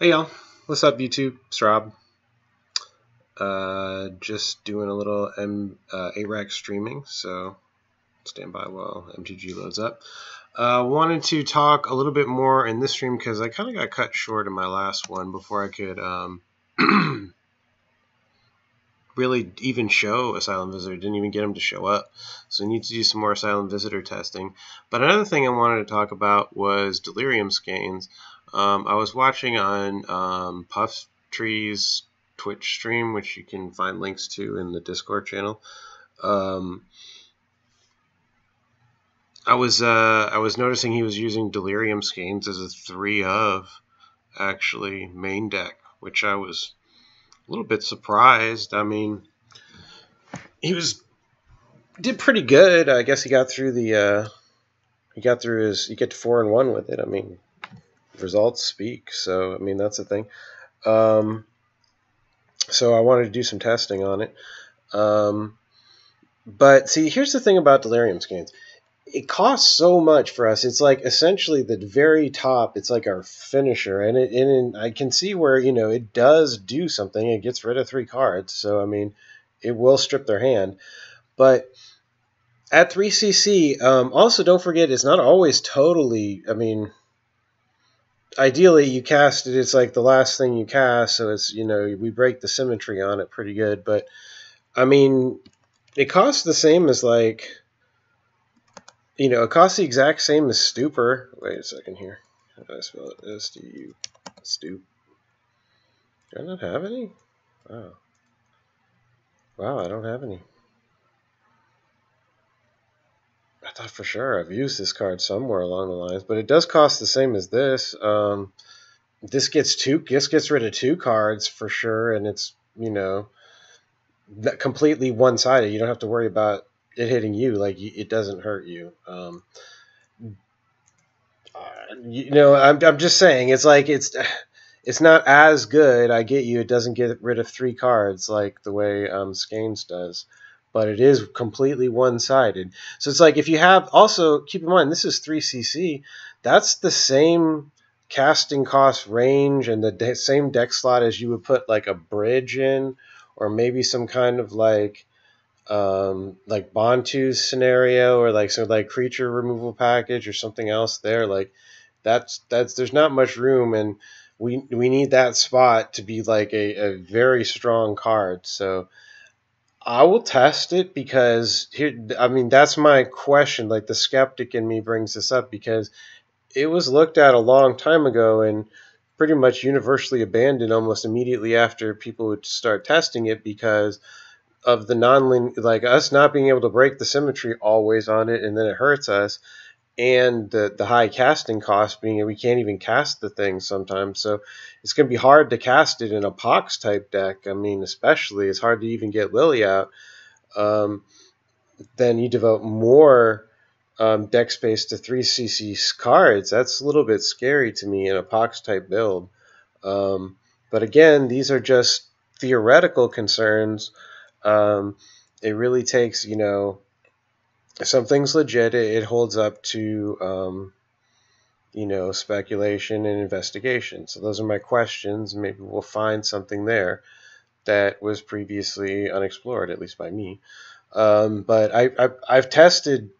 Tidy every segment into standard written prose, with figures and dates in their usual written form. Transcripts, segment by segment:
Hey y'all, what's up YouTube? It's Rob. Just doing a little ARAC streaming, so stand by while MTG loads up. Wanted to talk a little bit more in this stream because I kind of got cut short in my last one before I could really even show Asylum Visitor. Didn't even get him to show up, so we need to do some more Asylum Visitor testing. But another thing I wanted to talk about was Delirium Skeins. I was watching on Puff Tree's Twitch stream, which you can find links to in the Discord channel. I was noticing he was using Delirium Skeins as a 3 of actually main deck, which I was a little bit surprised. I mean, he did pretty good. I guess he got through the he get to 4-1 with it. I mean, results speak. So I mean that's the thing. So I wanted to do some testing on it. But see, here's the thing about Delirium Skeins. It costs so much for us. It's like essentially the very top. It's like our finisher, and I can see where it does do something. It gets rid of 3 cards, so I mean, it will strip their hand. But at 3cc, also don't forget it's not always totally. I mean, ideally you cast it. It's like the last thing you cast, so it's we break the symmetry on it pretty good. But I mean, it costs the same as like. It costs the exact same as Stupor. Wait a second here. How do I spell it? S-T-U. Stup. Do I not have any? Wow. Wow, I don't have any. I thought for sure I've used this card somewhere along the lines, but it does cost the same as this. This gets rid of 2 cards for sure, and it's completely one-sided. You don't have to worry about it hitting you. Like it doesn't hurt you. I'm just saying it's like it's not as good. I get you. It doesn't get rid of 3 cards like the way Skeins does, but it is completely one-sided. So it's like if you have also keep in mind this is 3cc. That's the same casting cost range and the same deck slot as you would put like a bridge in, or maybe some kind of like Bontu scenario, or like some like creature removal package or something else there. Like that's there's not much room, and we need that spot to be like a very strong card. So I will test it because here, I mean, that's my question. Like the skeptic in me brings this up because it was looked at a long time ago and pretty much universally abandoned almost immediately after people would start testing it because of the like us not being able to break the symmetry always on it, and then it hurts us, and the high casting cost being we can't even cast the thing sometimes. So it's going to be hard to cast it in a Pox type deck. I mean, especially it's hard to even get Lily out. Then you devote more deck space to 3cc cards. That's a little bit scary to me in a Pox type build. But again, these are just theoretical concerns. It really takes, if something's legit, it holds up to, speculation and investigation. So those are my questions. Maybe we'll find something there that was previously unexplored, at least by me. But I've tested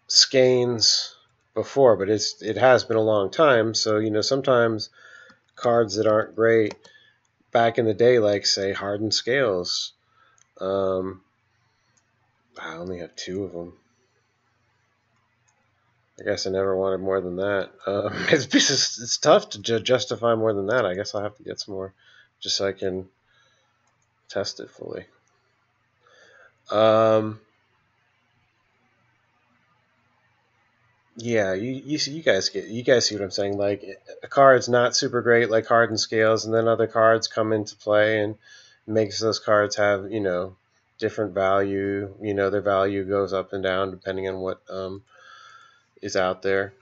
Skeins before, but it has been a long time. So sometimes cards that aren't great back in the day, like say Hardened Scales. I only have 2 of them. I guess I never wanted more than that. It's tough to justify more than that. I guess I'll have to get some more just so I can test it fully. Yeah, you guys see what I'm saying. Like a card's not super great, like Hardened Scales, and then other cards come into play and makes those cards have different value. Their value goes up and down depending on what is out there.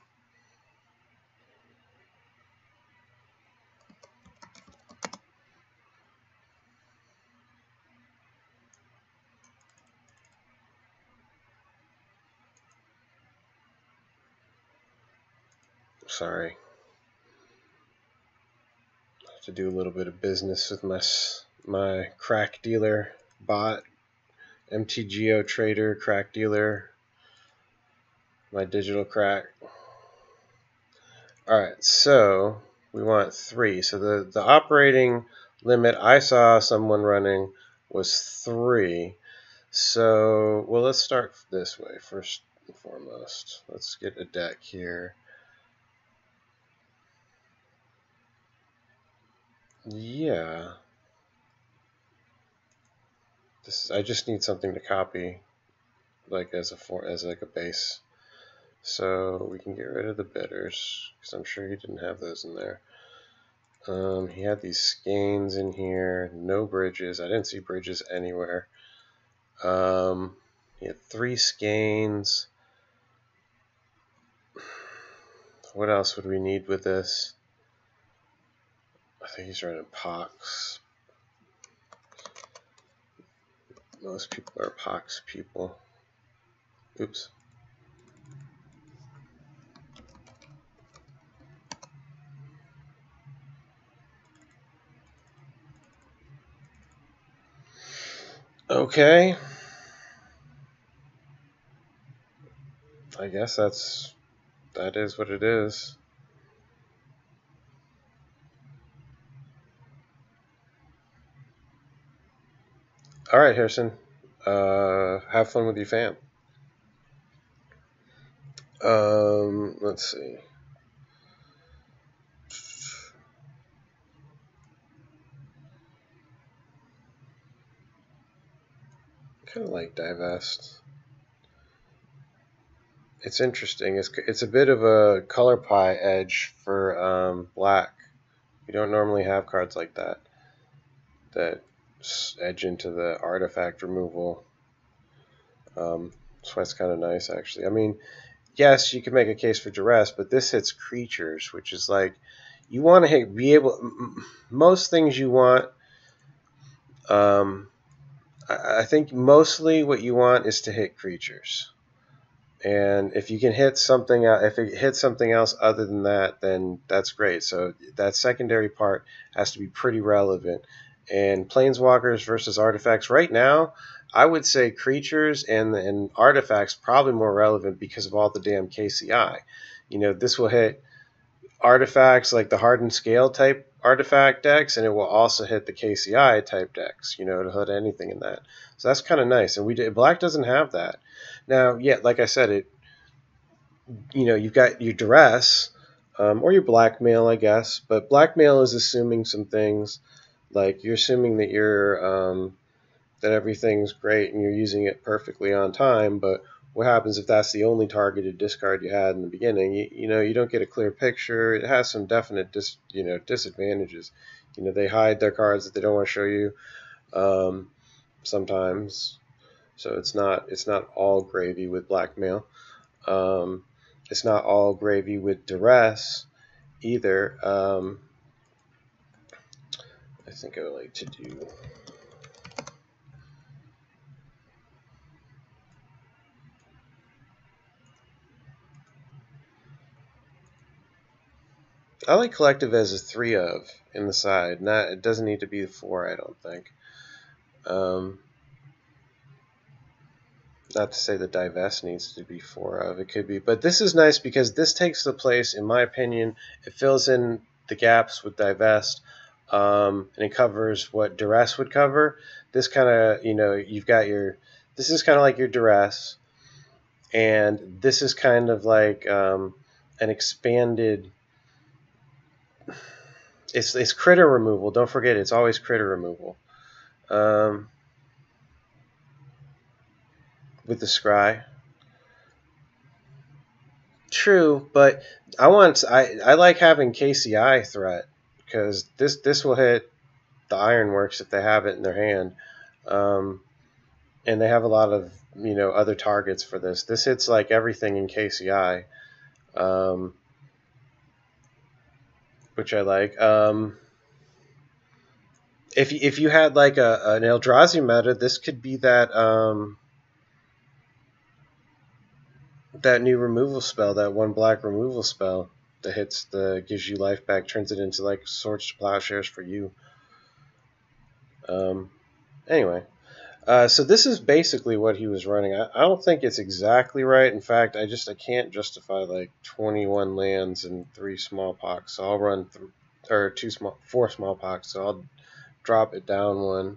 Sorry. to do a little bit of business with my crack dealer bot, MTGO trader, crack dealer, my digital crack. Alright, so we want 3. So the operating limit I saw someone running was 3. So, well, let's start this way first and foremost. Let's get a deck here. Yeah. I just need something to copy, like as like a base. So we can get rid of the bidders, because I'm sure he didn't have those in there. He had these skeins in here, no bridges. I didn't see bridges anywhere. He had 3 skeins. What else would we need with this? I think he's running pox. Most people are pox people. Oops. Okay. I guess that is what it is. All right, Harrison. Have fun with your fam. Let's see. Kind of like divest. It's interesting. It's a bit of a color pie edge for black. You don't normally have cards like that edge into the artifact removal. So that's kind of nice, actually. I mean, yes, you can make a case for duress, but this hits creatures, which is like you want to be able. Most things you want. I think mostly what you want is to hit creatures. And if you can hit something, if it hits something else other than that, then that's great. So that secondary part has to be pretty relevant. And planeswalkers versus artifacts right now, I would say creatures and artifacts probably more relevant because of all the damn KCI. You know, this will hit artifacts like the hardened scale type artifact decks, and it will also hit the KCI type decks. You know, to hit anything in that. So that's kind of nice. And black doesn't have that. Now, yeah, like I said, you've got your duress or your blackmail, I guess. But blackmail is assuming some things, like you're assuming that that everything's great and you're using it perfectly on time. But what happens if that's the only targeted discard you had in the beginning? You don't get a clear picture. It has some definite disadvantages. They hide their cards that they don't want to show you sometimes. So it's not all gravy with blackmail. It's not all gravy with duress either. I think I would like to do. I like collective as a 3 of in the side. It doesn't need to be the 4, I don't think. Not to say that divest needs to be 4 of. It could be. But this is nice because this takes the place, in my opinion, it fills in the gaps with divest, and it covers what duress would cover. This kind of, you've got this is kind of like your duress, and this is kind of like an expanded, it's critter removal. Don't forget, it's always critter removal. With the scry. True, but I like having KCI threat because this will hit the Ironworks if they have it in their hand, and they have a lot of other targets for this. This hits like everything in KCI, which I like. If you had like an Eldrazi meta, this could be that that new removal spell, that 1 black removal spell. the hits, the gives you life back, turns it into like swords to plowshares for you. Anyway, so this is basically what he was running. I don't think it's exactly right. In fact, I can't justify like 21 lands and 3 smallpox. So I'll run or 4 smallpox. So I'll drop it down one.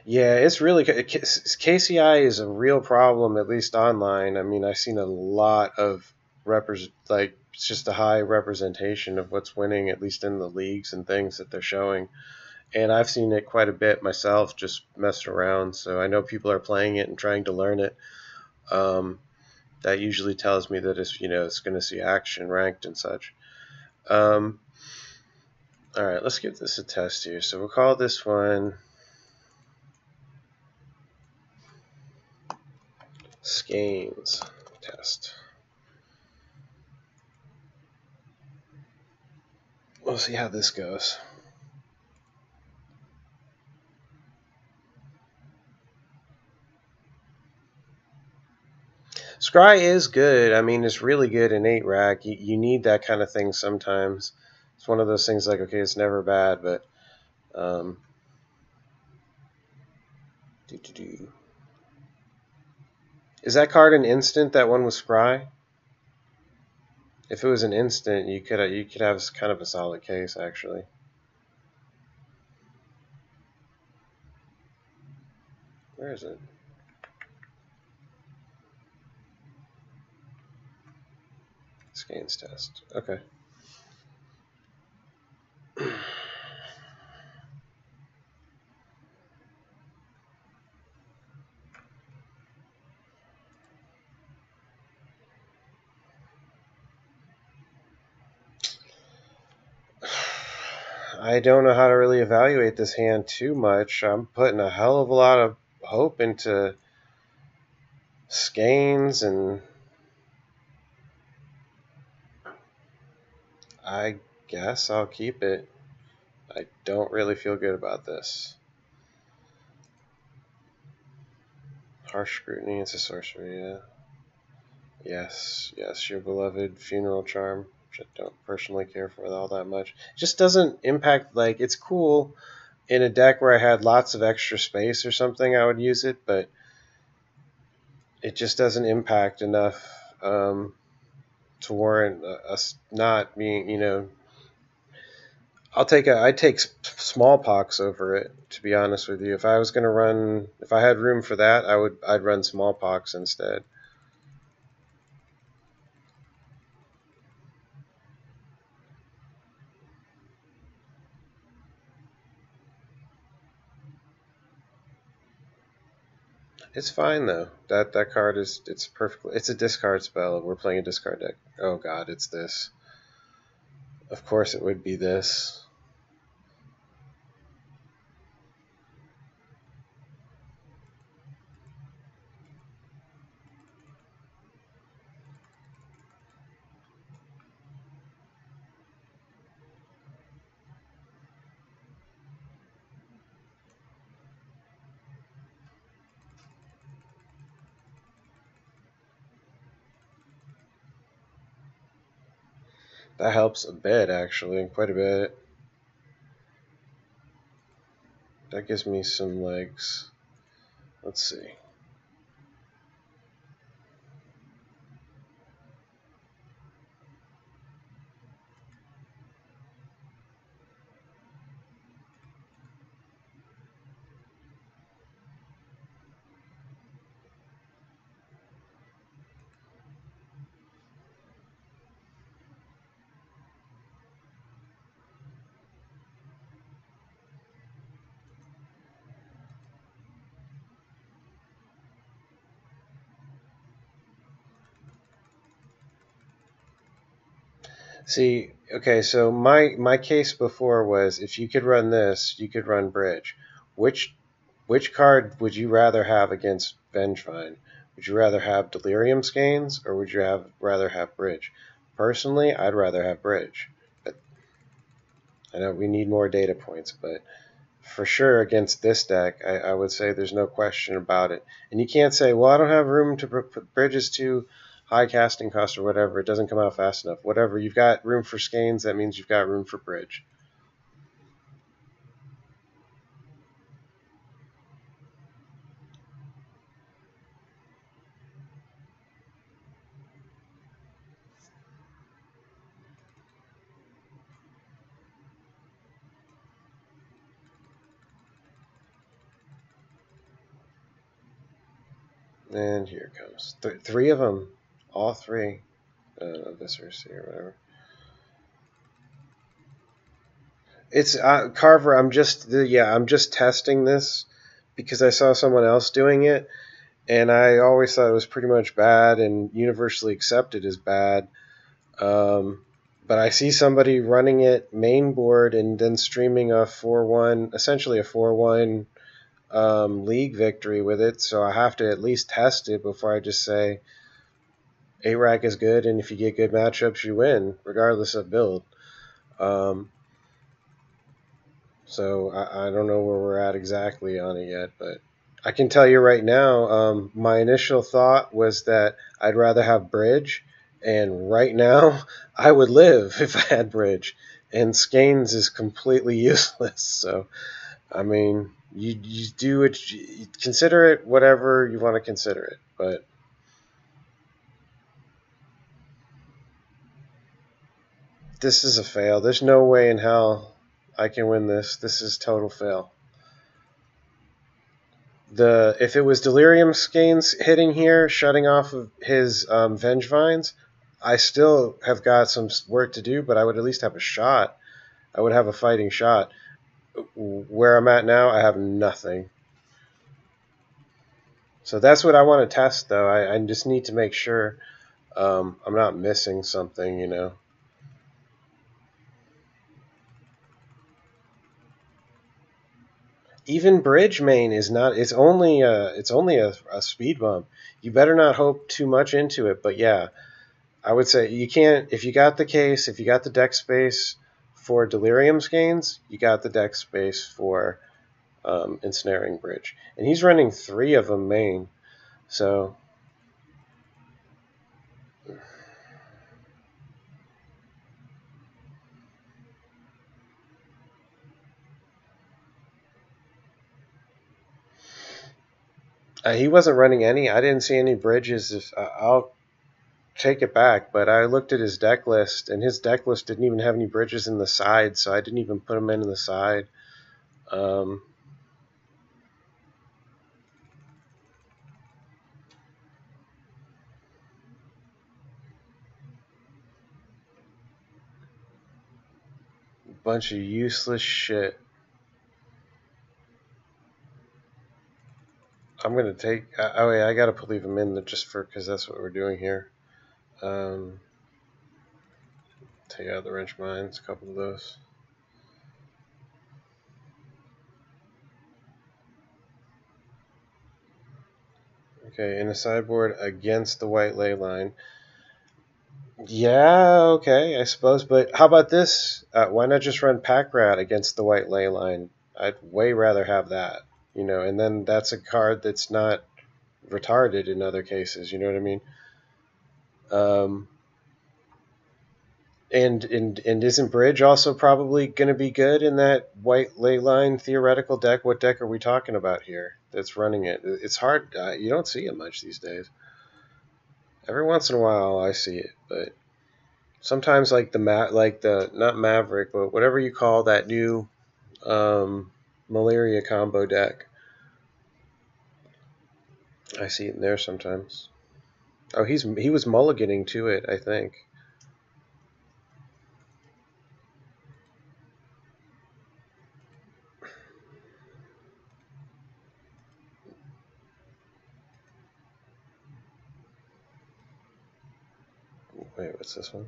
Yeah, it's really KCI is a real problem, at least online. I mean, I've seen a lot of like it's just a high representation of what's winning, at least in the leagues and things that they're showing. And I've seen it quite a bit myself, just messing around. So I know people are playing it and trying to learn it. That usually tells me that it's going to see action ranked and such. All right, let's give this a test here. So we'll call this one Skeins test. We'll see how this goes. Scry is good. I mean, it's really good in 8 rack. You need that kind of thing sometimes. It's one of those things like, okay, it's never bad, but is that card an instant? That one was Scry? If it was an instant, you could have kind of a solid case actually. Where is it? Skeins test. Okay. I don't know how to really evaluate this hand too much. I'm putting a hell of a lot of hope into Skeins, and I guess I'll keep it. I don't really feel good about this. Harsh scrutiny, it's a sorcery, yeah. Yes, your beloved funeral charm, which I don't personally care for all that much. It just doesn't impact, like, it's cool in a deck where I had lots of extra space or something, I would use it, but it just doesn't impact enough to warrant us not being, I'd take smallpox over it, to be honest with you. If I was going to run, if I had room for that, I'd run smallpox instead. It's fine though. That card it's perfectly. It's a discard spell. We're playing a discard deck. Oh god, it's this. Of course it would be this. That helps a bit actually, quite a bit. That gives me some legs. Let's see. See, okay, so my case before was if you could run this, you could run bridge. Which card would you rather have against Vengevine? Would you rather have Delirium Skeins or would you rather have bridge? Personally, I'd rather have bridge. But I know we need more data points, but for sure against this deck. I would say there's no question about it. And you can't say, well, I don't have room to put bridges too high casting cost or whatever. It doesn't come out fast enough. Whatever. You've got room for Skeins. That means you've got room for bridge. And here it comes. Three of them. All three. This or C or whatever. It's Carver. I'm just testing this because I saw someone else doing it, and I always thought it was pretty much bad and universally accepted as bad. But I see somebody running it main board and then streaming a 4-1, essentially a 4-1 league victory with it. So I have to at least test it before I just say 8-rack is good, and if you get good matchups, you win, regardless of build. So I don't know where we're at exactly on it yet, but I can tell you right now, my initial thought was that I'd rather have bridge, and right now I would live if I had bridge, and Skeins is completely useless. So, I mean, you do it, you consider it whatever you want to consider it, but this is a fail. There's no way in hell I can win this. This is total fail. If it was Delirium Skeins hitting here, shutting off of his Vengevines, I still have got some work to do, but I would at least have a shot. I would have a fighting shot. Where I'm at now, I have nothing. So that's what I want to test, though. I just need to make sure I'm not missing something, you know. Even bridge main is not. It's only a speed bump. You better not hope too much into it. But yeah, I would say you can't. If you got the case, if you got the deck space for Delirium Skeins, you got the deck space for Ensnaring Bridge. And he's running 3 of them main. So he wasn't running any. I didn't see any bridges. I'll take it back, but I looked at his deck list, and his deck list didn't even have any bridges in the side, so I didn't even put him in the side. Bunch of useless shit. I'm gonna take. Oh yeah, I gotta leave him in just for because that's what we're doing here. Take out the wrench mines, a couple of those. Okay, in a sideboard against the white ley line. Yeah, okay, I suppose. But how about this? Why not just run Pack Rat against the white ley line? I'd way rather have that, you know. And then that's a card that's not retarded in other cases. You know what I mean? And isn't Bridge also probably going to be good in that white ley line theoretical deck? What deck are we talking about here that's running it? It's hard. You don't see it much these days. Every once in a while I see it, but sometimes like the not Maverick, but whatever you call that new malaria combo deck, I see it in there sometimes. Oh, he was mulliganing to it, I think. Wait, what's this one?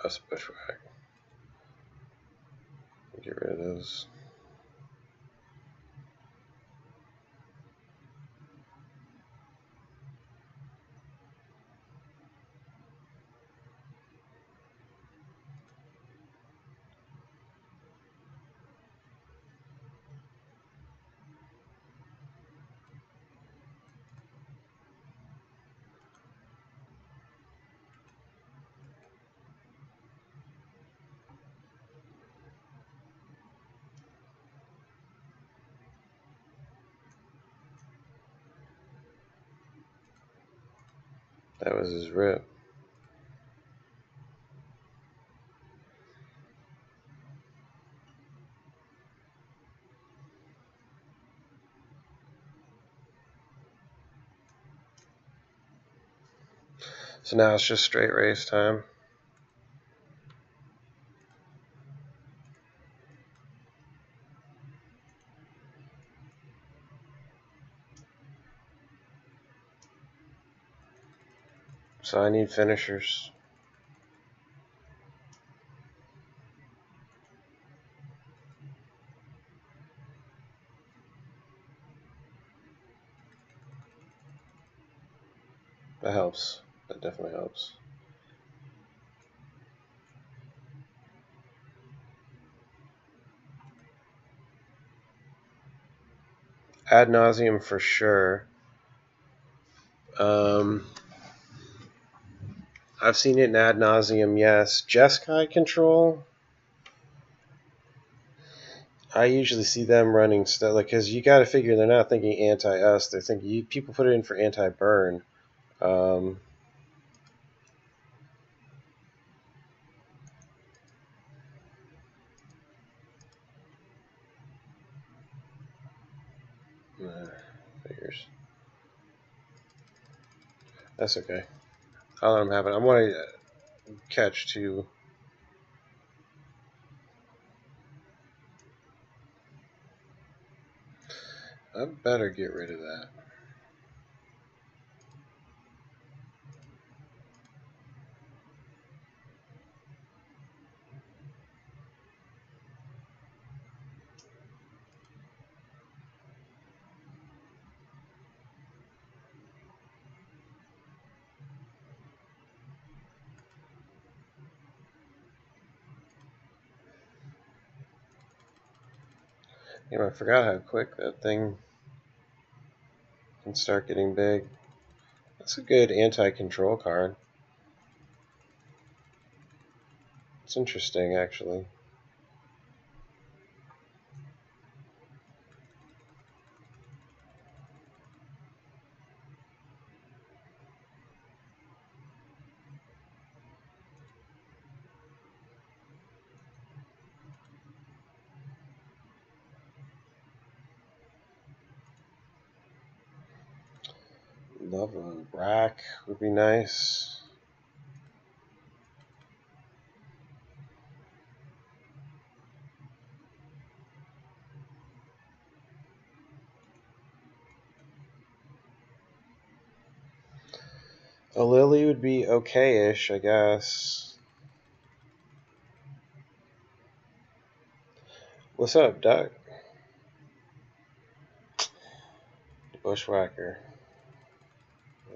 Oh, Bushwhack. Get rid of those. That was his rip. So now it's just straight race time. So I need finishers. That helps. That definitely helps. Ad nauseum for sure. Um, I've seen it in ad nauseum, yes. Jeskai control, I usually see them running stuff like because you got to figure they're not thinking anti-us. They're thinking people put it in for anti-burn. Um, figures. That's okay. I'll let them have it. I want to catch two. I better get rid of that. I forgot how quick that thing can start getting big. That's a good anti-control card. It's interesting, actually. Love a rack would be nice. A lily would be okay-ish, I guess. What's up, Doc? Bushwhacker.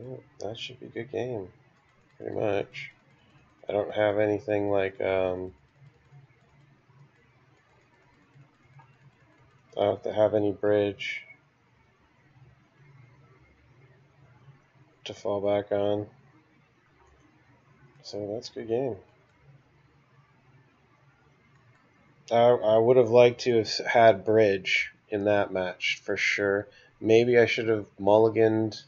Well, that should be a good game, pretty much. I don't have anything like, I don't have any bridge to fall back on. So that's a good game. I would have liked to have had bridge in that match for sure. Maybe I should have mulliganed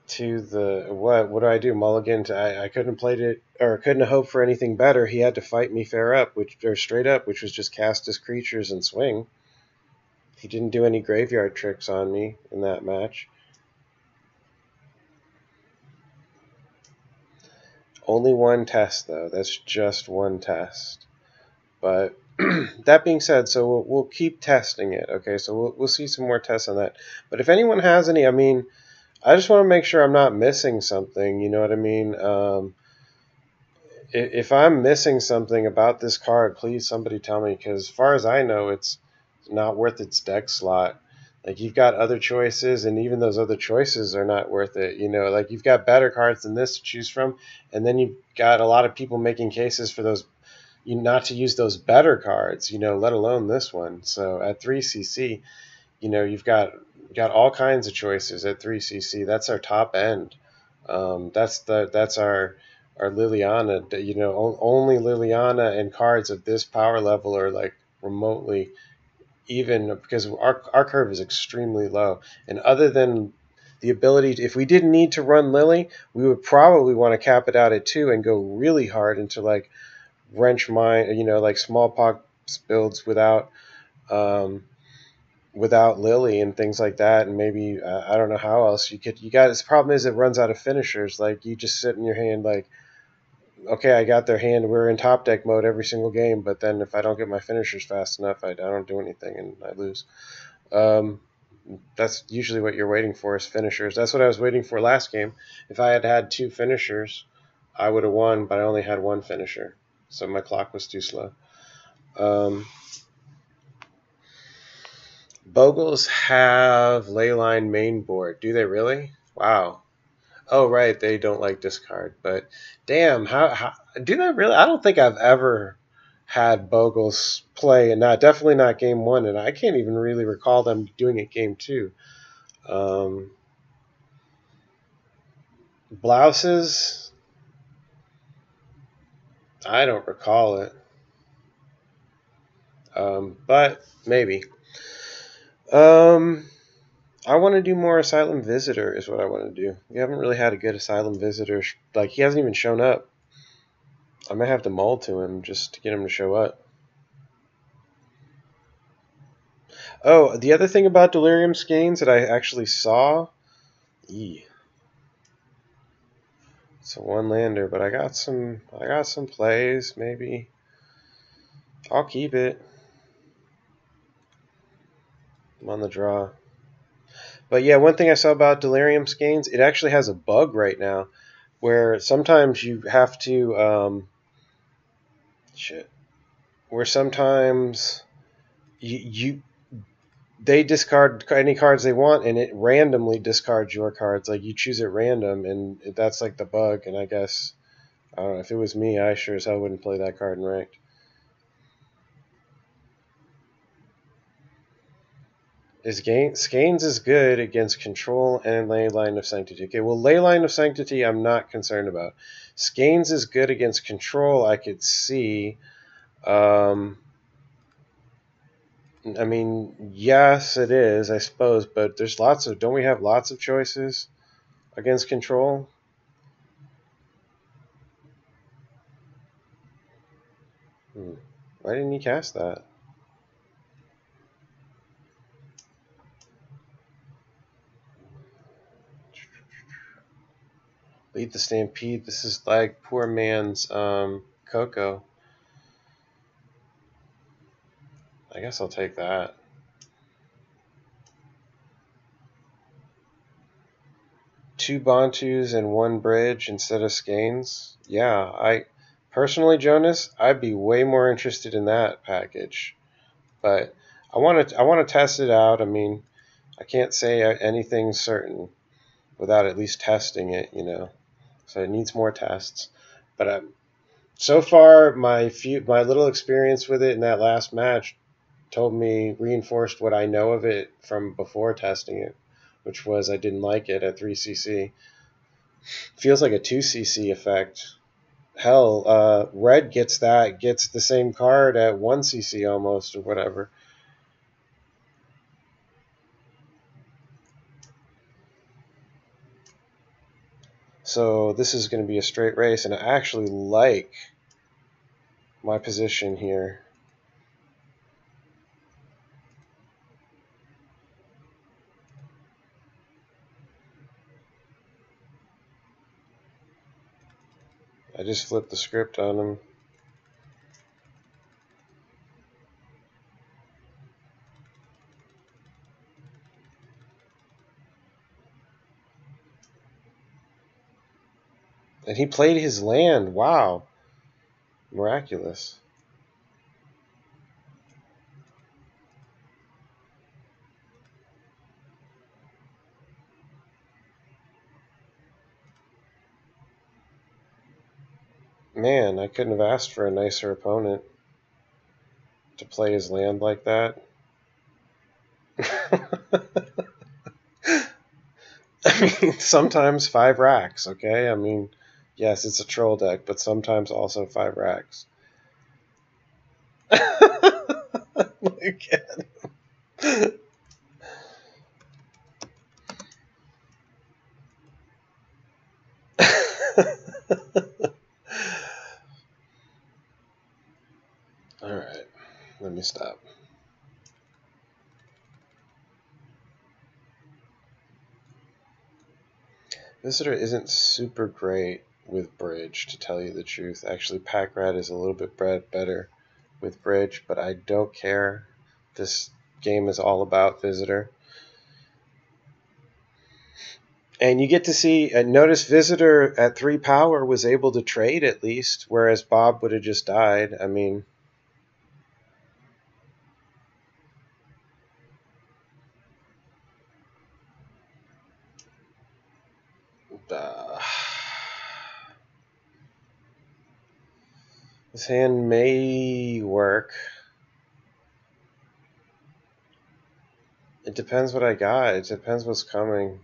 to the what do I do? Mulligan to I couldn't have played it or couldn't hope for anything better. He had to fight me fair up, which or straight up, which was just cast his creatures and swing. He didn't do any graveyard tricks on me in that match. Only one test though. That's just one test. But that being said, so we'll keep testing it. Okay, so we'll see some more tests on that. But if anyone has any, I mean, I just want to make sure I'm not missing something. You know what I mean? If I'm missing something about this card, please somebody tell me. Because as far as I know, it's not worth its deck slot. Like you've got other choices, and even those other choices are not worth it. You know, like you've got better cards than this to choose from, and then you've got a lot of people making cases for those not to use those better cards, let alone this one. So at 3cc, you've got all kinds of choices at 3cc. That's our top end. That's our Liliana. Only Liliana and cards of this power level are like remotely even because our curve is extremely low. And other than the ability to, if we didn't need to run Lily, we would probably want to cap it out at 2 and go really hard into like wrench mine, like smallpox builds without Lily and things like that, and maybe I don't know how else you could. You got this problem is it runs out of finishers. Like you just sit in your hand like, okay, I got their hand. We're in top deck mode every single game, but then if I don't get my finishers fast enough, I don't do anything and I lose. That's usually what you're waiting for is finishers. That's what I was waiting for last game. If I had had 2 finishers, I would have won, but I only had 1 finisher, so my clock was too slow. Bogles have Leyline main board. Do they really? Wow. Oh, right. They don't like discard. But damn, how do they really? I don't think I've ever had Bogles play, and definitely not game 1, and I can't even really recall them doing it game 2. Blouses, I don't recall it, but maybe. I want to do more Asylum Visitor is what I want to do. We haven't really had a good Asylum Visitor. Like, he hasn't even shown up. I might have to mull to him just to get him to show up. Oh, the other thing about Delirium Skeins that I actually saw... It's a 1-lander, but I got some plays, maybe. I'll keep it. I'm on the draw. But yeah, one thing I saw about Delirium Skeins, it actually has a bug right now where sometimes you have to where sometimes they discard any cards they want and it randomly discards your cards. Like you choose at random, and that's like the bug. And I guess I don't know, if it was me, I sure as hell wouldn't play that card in ranked. Skeins is good against Control and Leyline of Sanctity. Okay, well, Leyline of Sanctity I'm not concerned about. Skeins is good against Control, I could see. I mean, yes, it is, I suppose, but there's don't we have lots of choices against Control? Why didn't he cast that? Lead the Stampede. This is like poor man's Coco. I guess I'll take that. Two Bantus and 1 bridge instead of Skeins. Yeah, personally, Jonas, I'd be way more interested in that package. But I want to test it out. I mean, I can't say anything certain without at least testing it, So it needs more tests. But so far, my little experience with it in that last match reinforced what I know of it from before testing it, which was I didn't like it at 3cc. Feels like a 2cc effect. Hell, red gets the same card at 1cc almost, or whatever. So this is going to be a straight race, and I actually like my position here. I just flipped the script on him. And he played his land. Wow. Miraculous. Man, I couldn't have asked for a nicer opponent to play his land like that. I mean, sometimes 5 racks, okay? I mean, yes, it's a troll deck, but sometimes also 5 racks. Look at him. Visitor isn't super great with bridge, to tell you the truth. Actually, Pack Rat is a little bit better with bridge, but I don't care. This game is all about Visitor. And you get to see, notice Visitor at 3 power was able to trade at least, whereas Bob would have just died. I mean, uh, this hand may work. It depends what I got. It depends what's coming.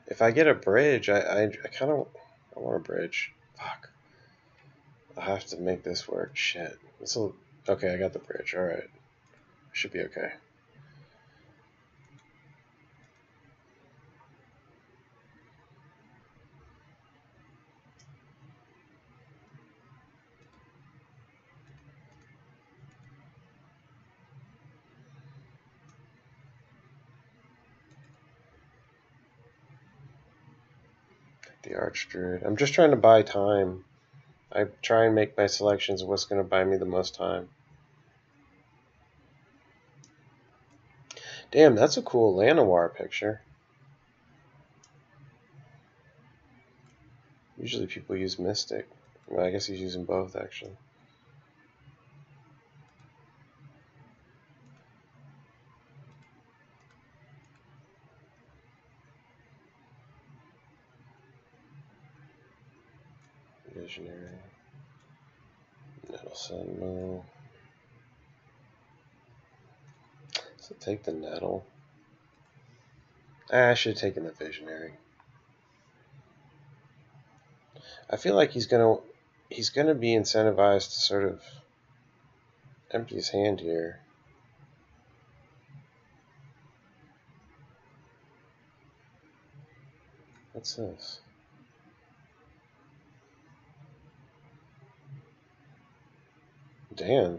If I get a bridge, I kind of want a bridge. Fuck. I'll have to make this work. Shit. Okay, I got the bridge. Alright. Should be okay. The Archdruid. I'm just trying to buy time. I try and make my selections of what's going to buy me the most time. Damn, that's a cool Llanowar picture. Usually people use Mystic. Well, I guess he's using both, actually. Visionary. Nettle Sentinel. So take the Nettle. I should have taken the Visionary. I feel like he's gonna be incentivized to sort of empty his hand here. What's this? Damn.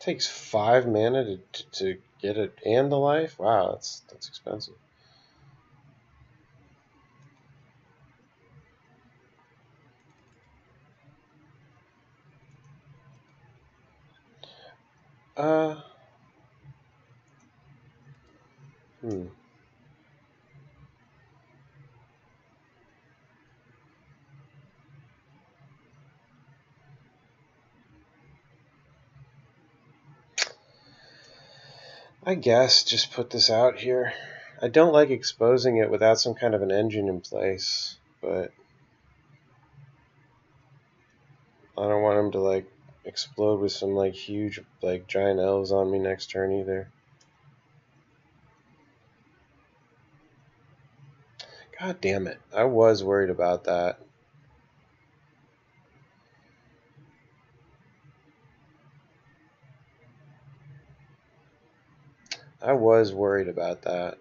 Takes 5 mana to get it and the life? Wow, that's expensive. Uh hmm. I guess just put this out here. I don't like exposing it without some kind of an engine in place, but I don't want him to like explode with some like huge like giant elves on me next turn either. God damn it. I was worried about that. I was worried about that.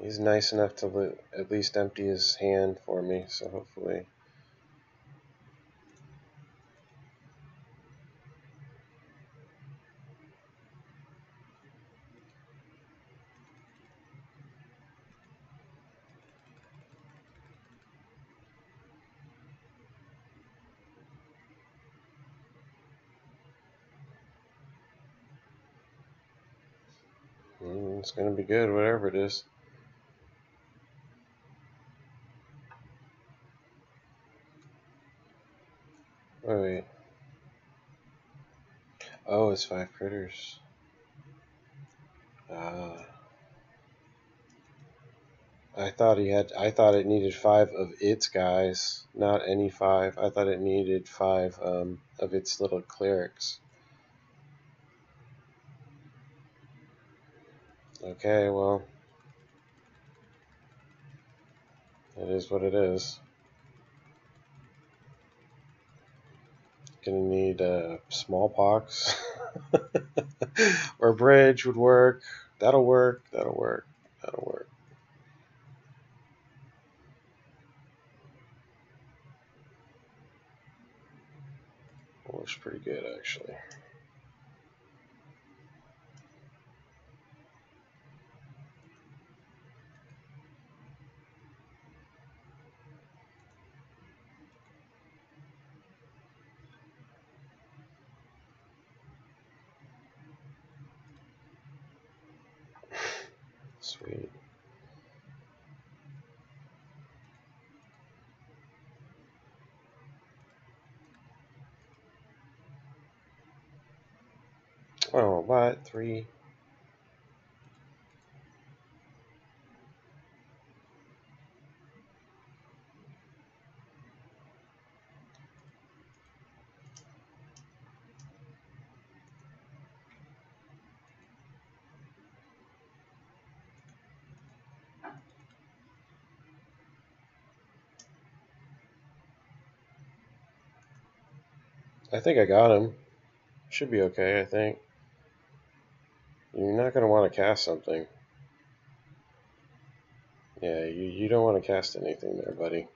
He's nice enough to at least empty his hand for me, so hopefully. It's going to be good, whatever it is. Oh, wait. Oh, it's 5 critters. I thought it needed 5 of its guys, not any 5. I thought it needed 5 of its little clerics. Okay, well. It is what it is. Gonna need smallpox. Or bridge would work. That'll work. That'll work. That'll work. Looks pretty good, actually. Sweet. Oh, what? 3. I think I got him. Should be okay, I think. You're not going to want to cast something. Yeah, you don't want to cast anything there, buddy.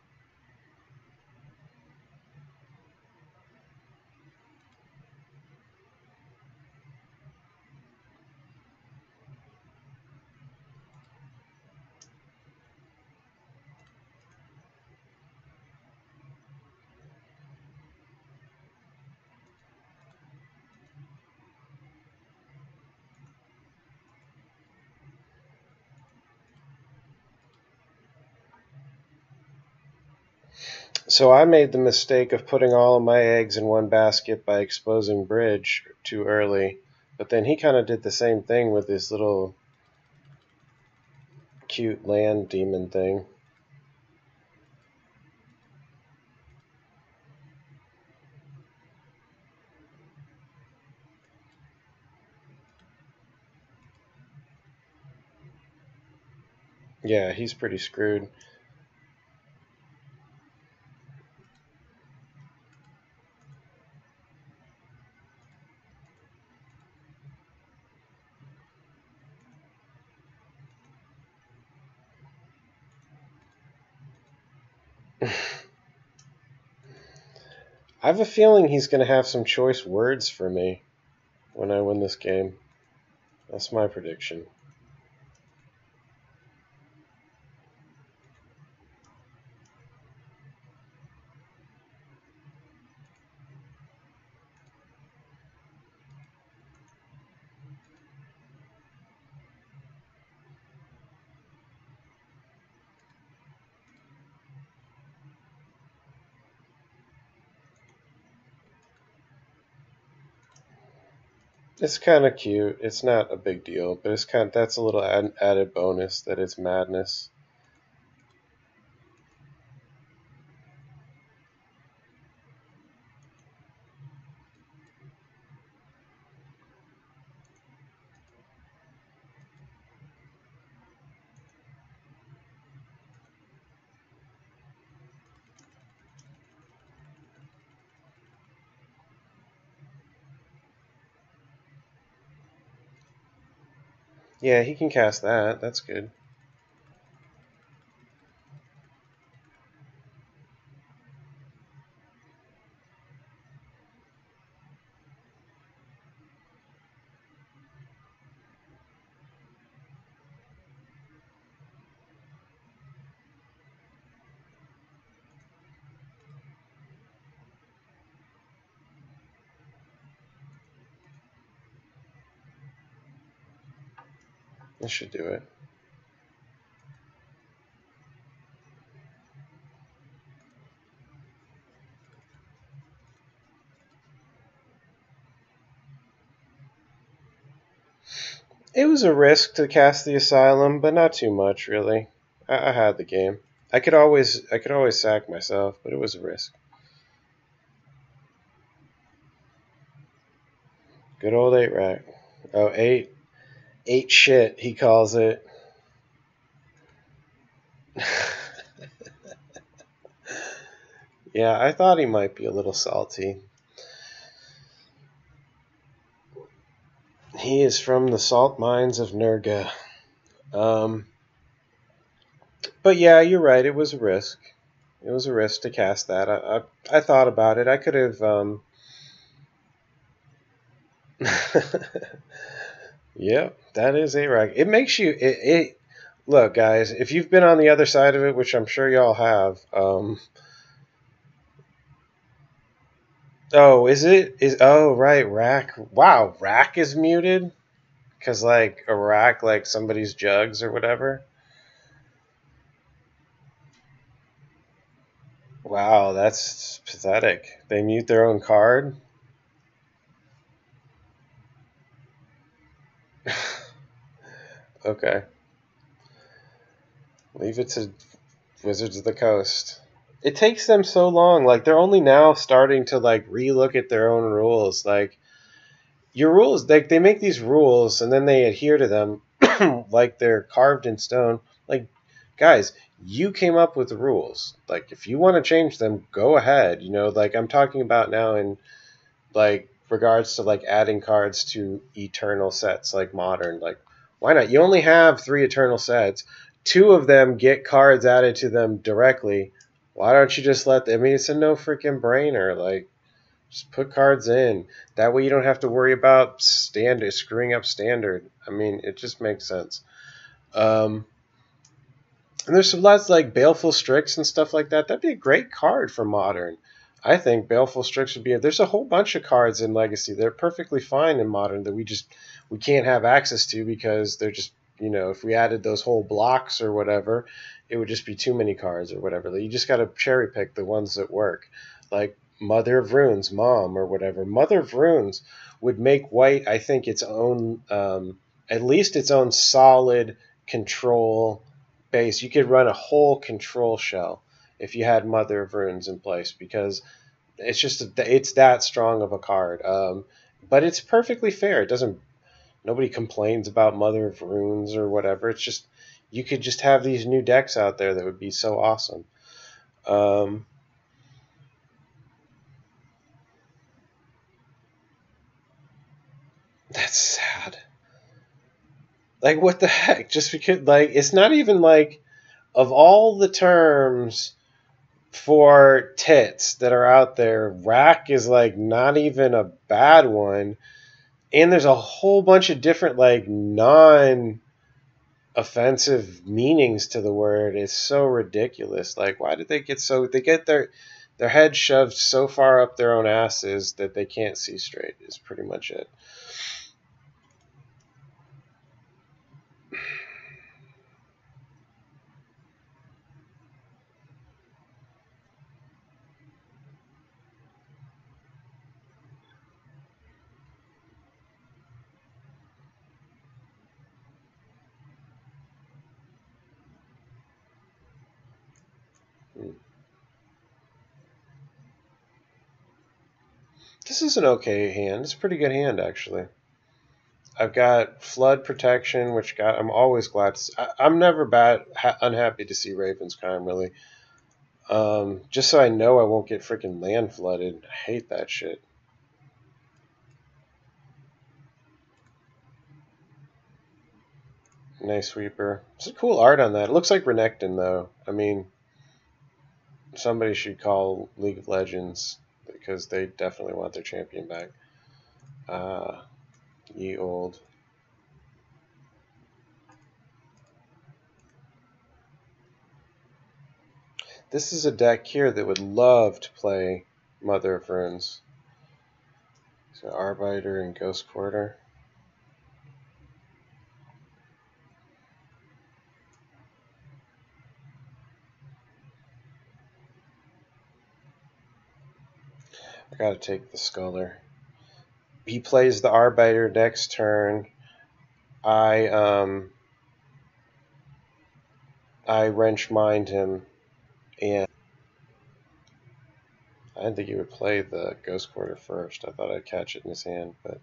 So I made the mistake of putting all of my eggs in one basket by exposing Bridge too early. But then he kind of did the same thing with his little cute land demon thing. Yeah, he's pretty screwed. I have a feeling he's going to have some choice words for me when I win this game. That's my prediction. It's kind of cute. It's not a big deal, but that's a little added bonus that it's madness. Yeah, he can cast that. That's good. This should do it. It was a risk to cast the Asylum, but not too much, really. I had the game. I could always sack myself, but it was a risk. Good old 8 rack. Oh, 8 shit, he calls it. Yeah, I thought he might be a little salty. He is from the salt mines of Nurga. Um, but yeah, you're right. It was a risk. It was a risk to cast that. I thought about it. I could have. Yeah, that is a rag. It makes you. It. Look, guys. If you've been on the other side of it, which I'm sure y'all have. Oh, is it? Is oh right, rack. Wow, rack is muted because like a rack, like somebody's jugs or whatever. Wow, that's pathetic. They mute their own card. Okay, leave it to Wizards of the Coast. It takes them so long. Like they're only now starting to like relook at their own rules. Like your rules, like they make these rules and then they adhere to them like they're carved in stone. Like guys, you came up with the rules. Like if you want to change them, go ahead. You know, like I'm talking about now in like regards to like adding cards to eternal sets like modern. Like why not? You only have 3 eternal sets. 2 of them get cards added to them directly. Why don't you just let them? I mean, it's a no freaking brainer. Like just put cards in. That way you don't have to worry about standard screwing up standard. I mean, it just makes sense. Um, and there's some lots like Baleful Strix and stuff like that. That'd be a great card for modern. I think Baleful Strix would be. There's a whole bunch of cards in Legacy. They're perfectly fine in modern that we can't have access to because they're just if we added those whole blocks or whatever, it would just be too many cards or whatever. You just got to cherry pick the ones that work, like Mother of Runes, Mom or whatever. Mother of Runes would make white, I think, its own, at least its own solid control base. You could run a whole control shell if you had Mother of Runes in place because it's that strong of a card. But it's perfectly fair. It doesn't. Nobody complains about Mother of Runes or whatever. It's just you could just have these new decks out there that would be so awesome. Um, that's sad. Like what the heck? Just because like it's not even like of all the terms for tits that are out there, rack is like not even a bad one. And there's a whole bunch of different like non offensive meanings to the word. It's so ridiculous. Like why did they get their head shoved so far up their own asses that they can't see straight is pretty much it. This is an okay hand. It's a pretty good hand actually. I've got flood protection, I'm always glad to see. I'm never unhappy to see Ravens Crime really. Just so I know I won't get freaking land flooded. I hate that shit. Nice sweeper. It's a cool art on that. It looks like Renekton though. I mean, somebody should call League of Legends because they definitely want their champion back. Ye old. This is a deck here that would love to play Mother of Runes. So Arbiter and Ghost Quarter. I gotta take the Sculler. He plays the Arbiter next turn. I wrench mind him, and I didn't think he would play the Ghost Quarter first. I thought I'd catch it in his hand, but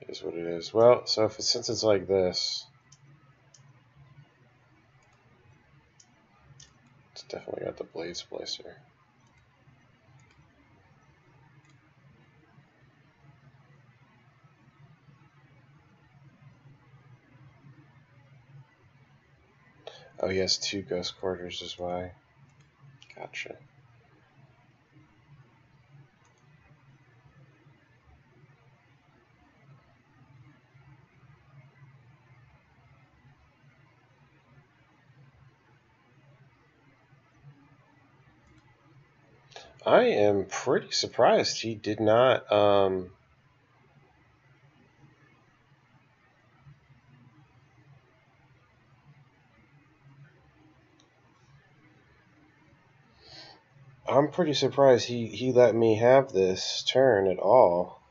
it is what it is. Well, so since it's like this, it's definitely got the Blade Splicer. Oh, he has 2 ghost quarters is why. Gotcha. I am pretty surprised he did not. I'm pretty surprised he let me have this turn at all.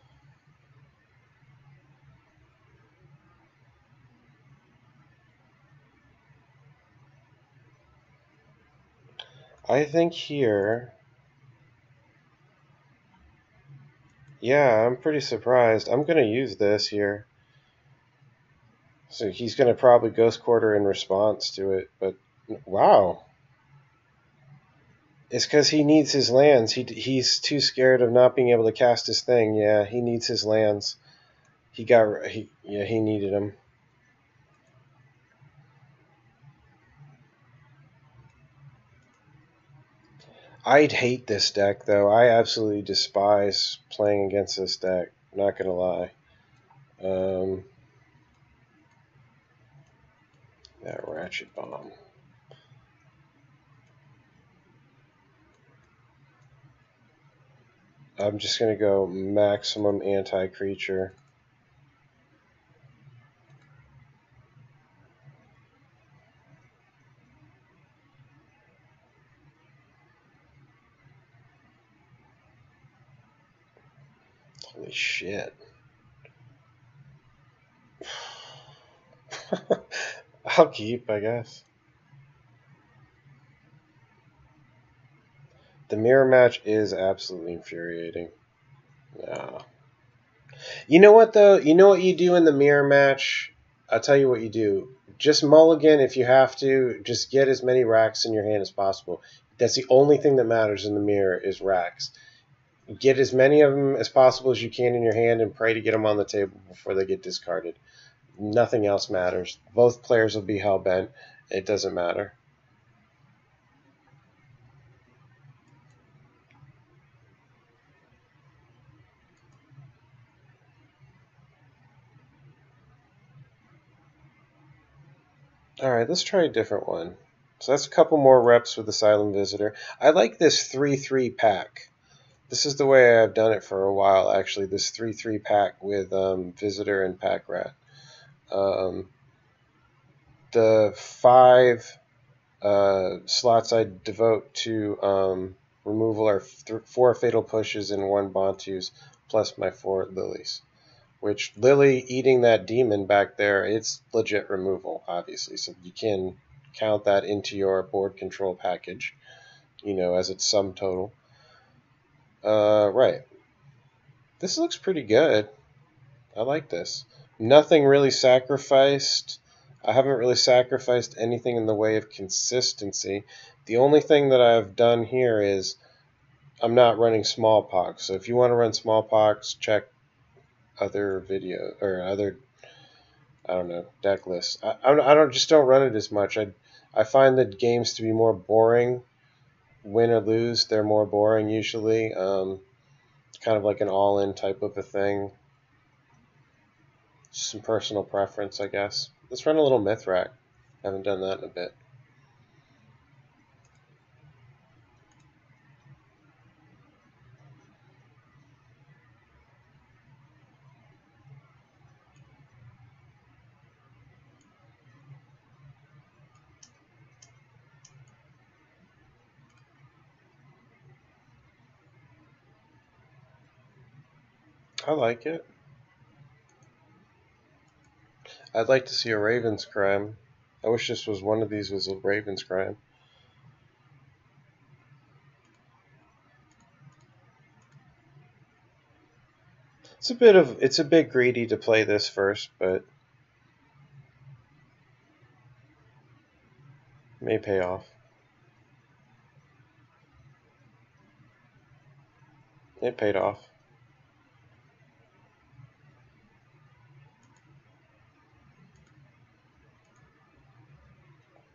I think here. Yeah, I'm pretty surprised. I'm going to use this here. So he's going to probably ghost quarter in response to it, but wow. It's because he needs his lands. He's too scared of not being able to cast his thing. Yeah, he needs his lands. He needed them. I'd hate this deck though. I absolutely despise playing against this deck. Not gonna lie. That ratchet bomb. I'm just gonna go maximum anti-creature. Holy shit. I'll keep, I guess. The mirror match is absolutely infuriating. No. You know what, though? You know what you do in the mirror match? I'll tell you what you do. Just mulligan if you have to. Just get as many racks in your hand as possible. That's the only thing that matters in the mirror is racks. Get as many of them as possible as you can in your hand and pray to get them on the table before they get discarded. Nothing else matters. Both players will be hell-bent. It doesn't matter. Alright, let's try a different one. So that's a couple more reps with Asylum Visitor. I like this 3-3 pack. This is the way I've done it for a while, actually. This 3-3 pack with Visitor and Pack Rat. The 5 slots I devote to removal are 4 Fatal Pushes and 1 Bantus, plus my 4 Lilies. Which, Lily eating that demon back there, it's legit removal, obviously. So you can count that into your board control package, as its sum total. Right. This looks pretty good. I like this. Nothing really sacrificed. I haven't really sacrificed anything in the way of consistency. The only thing that I've done here is I'm not running smallpox. So if you want to run smallpox, check other video or other, I don't know, deck lists. I don't run it as much. I find the games to be more boring. Win or lose, they're more boring usually. Kind of like an all-in type of a thing. Some personal preference, I guess. Let's run a little Mythrack. Haven't done that in a bit. I like it. I'd like to see a Raven's Crime. I wish this was one of these was a Raven's Crime. It's a bit greedy to play this first, but it may pay off. It paid off.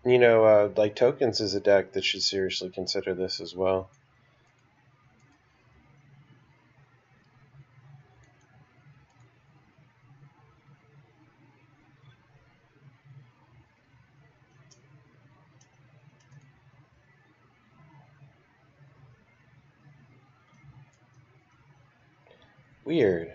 Like Tokens is a deck that should seriously consider this as well. Weird.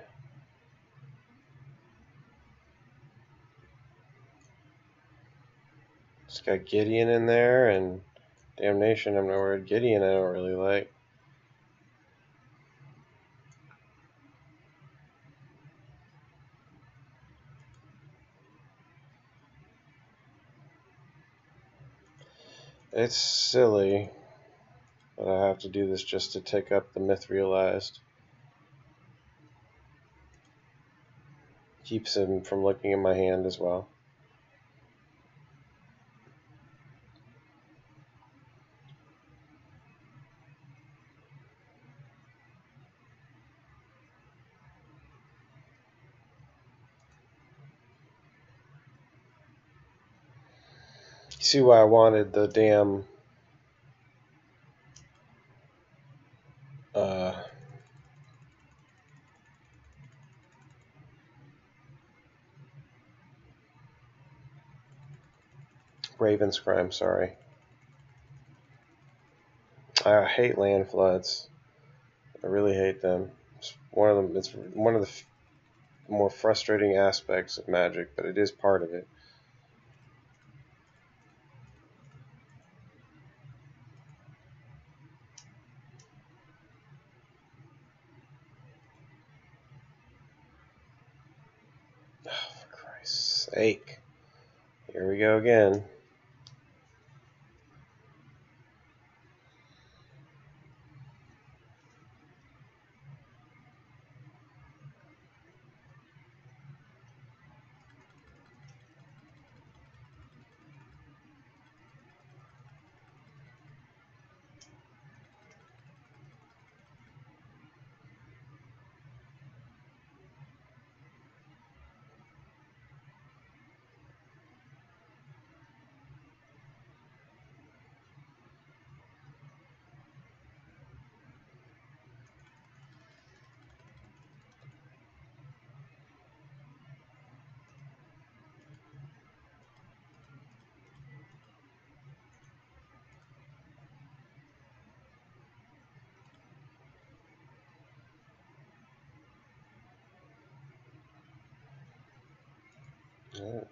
It's got Gideon in there, and Damnation, I'm nowhere. Gideon, I don't really like. It's silly, but I have to do this just to tick up the myth realized. Keeps him from looking in my hand as well. See why I wanted the damn Raven's Crime, sorry. I hate land floods. I really hate them. It's one of the more frustrating aspects of Magic, but it is part of it. Oh, for Christ's sake. Here we go again.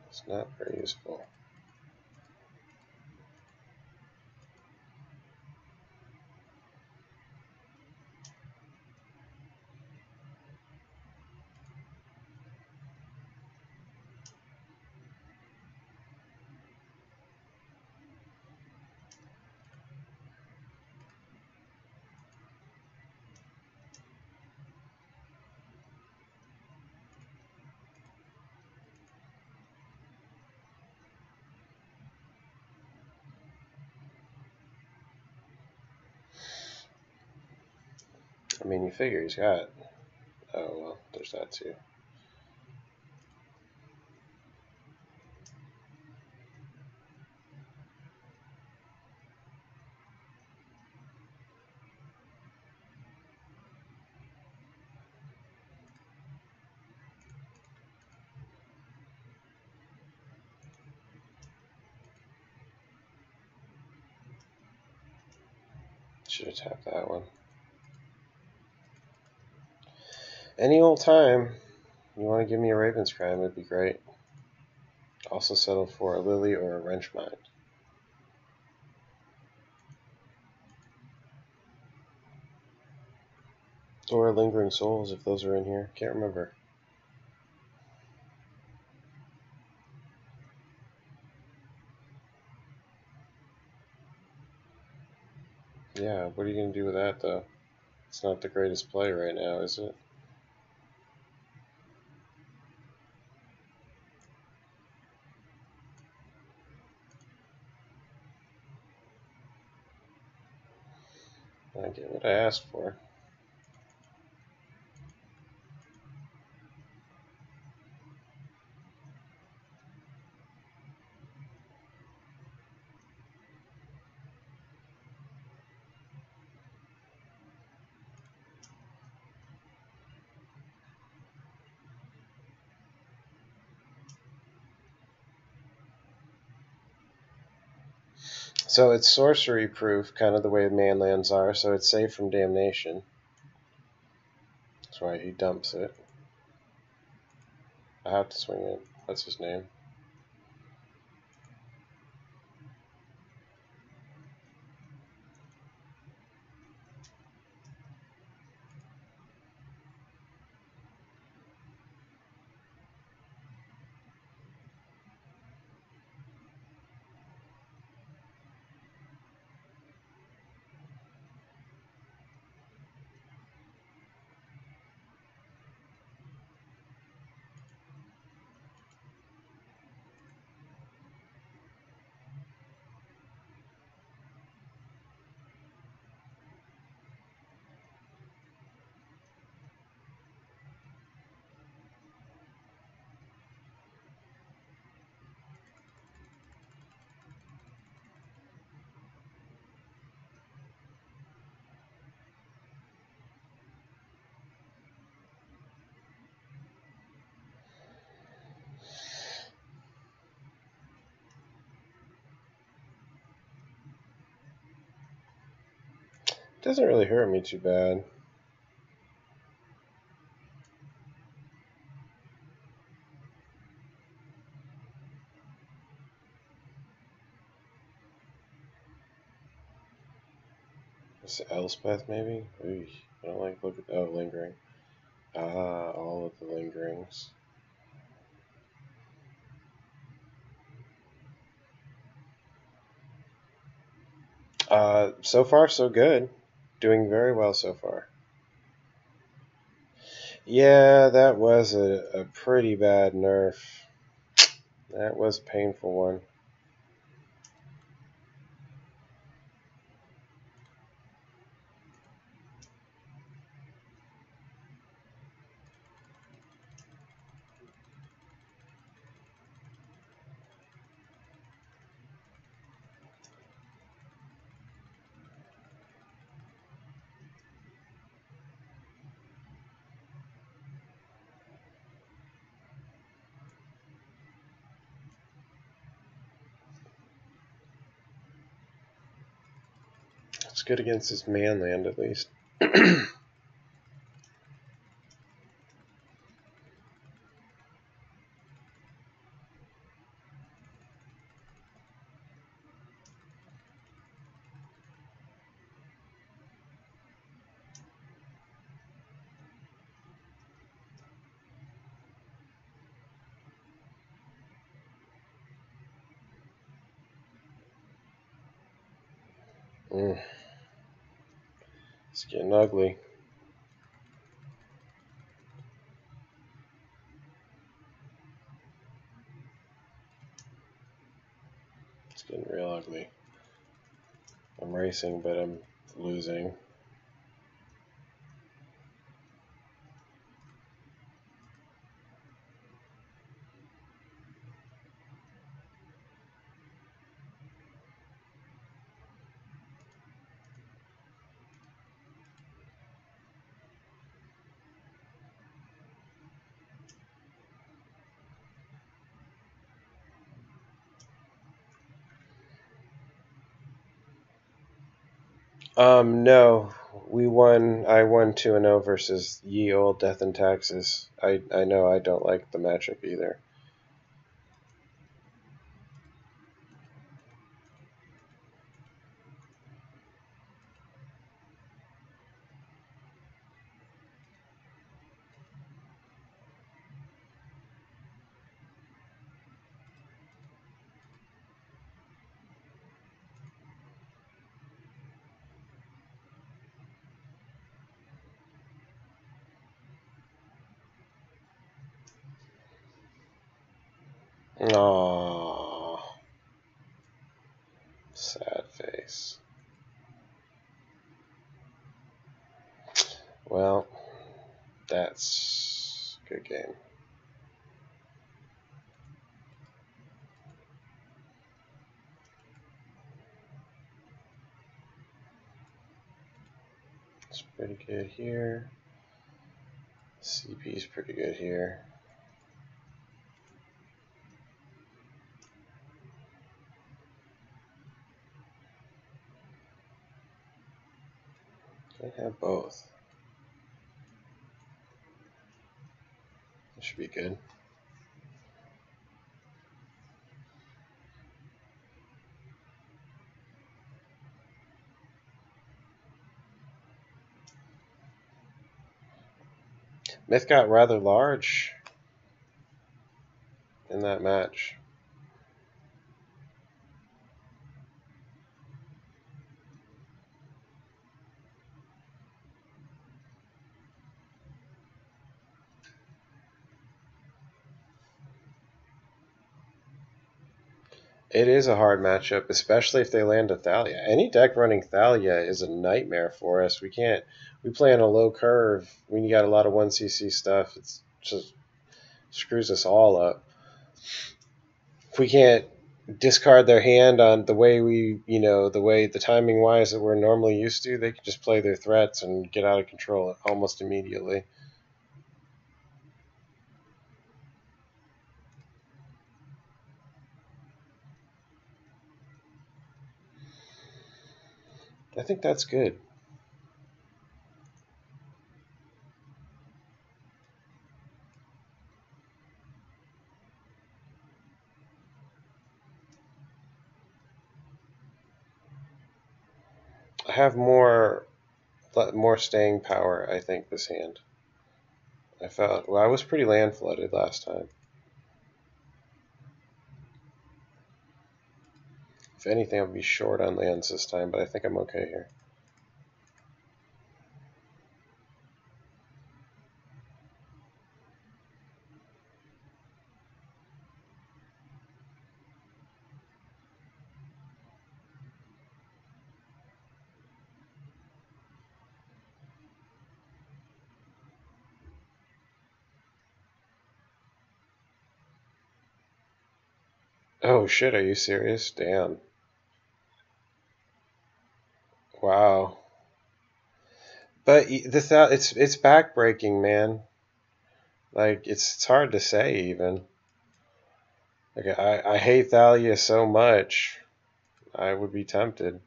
It's not very useful. I mean, you figure he's got... Oh, well, there's that too. Should have tapped that one. Any old time you want to give me a Raven's Crime, it'd be great. Also settle for a Lily or a Wrenchmind. Or Lingering Souls, if those are in here. Can't remember. Yeah, what are you going to do with that, though? It's not the greatest play right now, is it? I get what I asked for. So it's sorcery proof, kind of the way manlands are, so it's safe from damnation. That's why he dumps it. I have to swing it. What's his name? Doesn't really hurt me too bad. Is it Elspeth, maybe? Ooh, I don't like look at lingering. All of the lingerings. So far so good. Doing very well so far. Yeah, that was a pretty bad nerf. That was a painful one. It's good against his manland, at least. It's getting ugly. It's getting real ugly. I'm racing, but I'm losing. No. We won. I won 2-0 versus Ye Old Death and Taxes. I know I don't like the matchup either. Aww. Sad face. Well, that's a good game. It's pretty good here. CP's pretty good here. They have both. That should be good. Myth got rather large in that match. It is a hard matchup, especially if they land a Thalia. Any deck running Thalia is a nightmare for us. We can't. We play on a low curve. When you got a lot of 1cc stuff, it's just screws us all up. If we can't discard their hand on the way the timing wise that we're normally used to, they can just play their threats and get out of control almost immediately. I think that's good. I have more staying power, I think, this hand. I was pretty land flooded last time. If anything, I'll be short on lands this time, but I think I'm okay here. Oh shit, are you serious? Damn. Wow. But it's backbreaking, man. Like it's hard to say even. Like I hate Thalia so much. I would be tempted.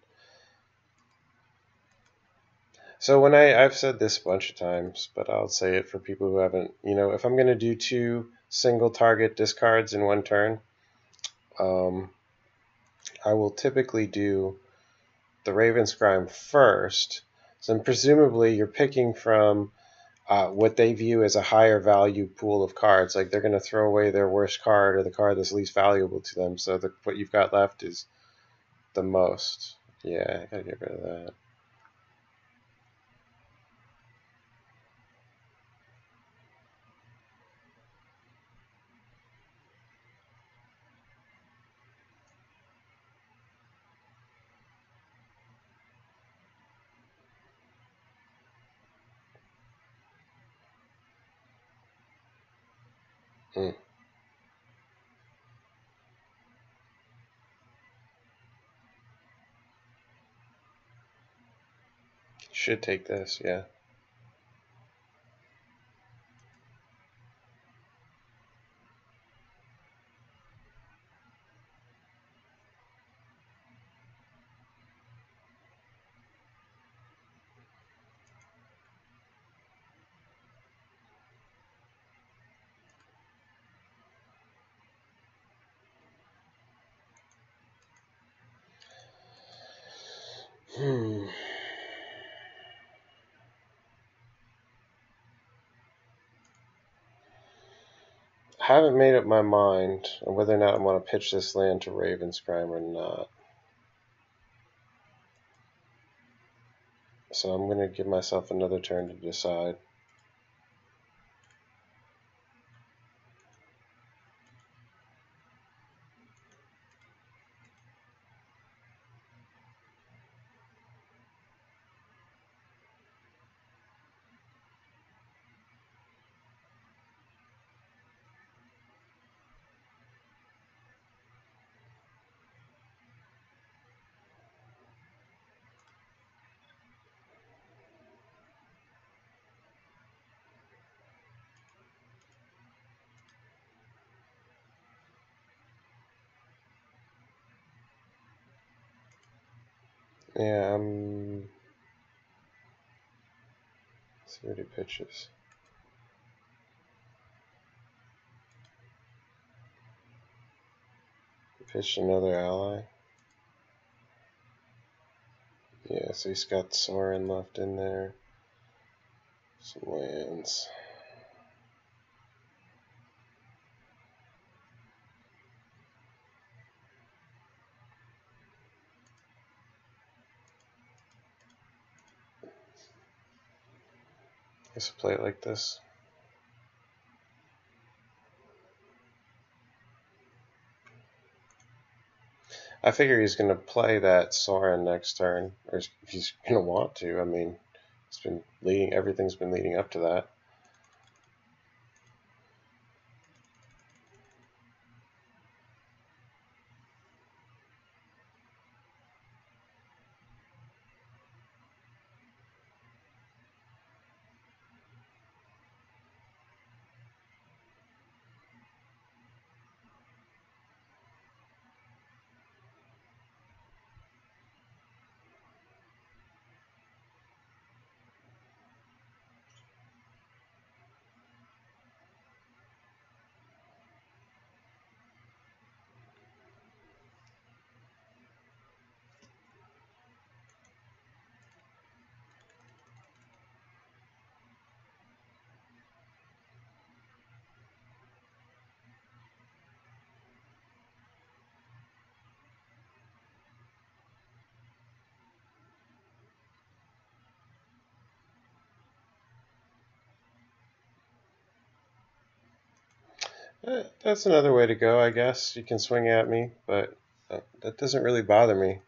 So when I've said this a bunch of times, but I'll say it for people who haven't. If I'm gonna do 2 single target discards in one turn, I will typically do the Ravenscrime first. So presumably you're picking from what they view as a higher value pool of cards. Like they're going to throw away their worst card or the card that's least valuable to them. So what you've got left is the most. Yeah, I gotta get rid of that. Mm. Should take this, yeah. Hmm. I haven't made up my mind on whether or not I want to pitch this land to Ravenscrime or not. So I'm going to give myself another turn to decide. Yeah, 30 pitches. Pitched another ally. Yeah, so he's got Soren left in there. Some lands. I guess I'll play it like this. I figure he's going to play that Soren next turn, or if he's going to want to. I mean, it's been leading. Everything's been leading up to that. That's another way to go, I guess. You can swing at me, but that doesn't really bother me.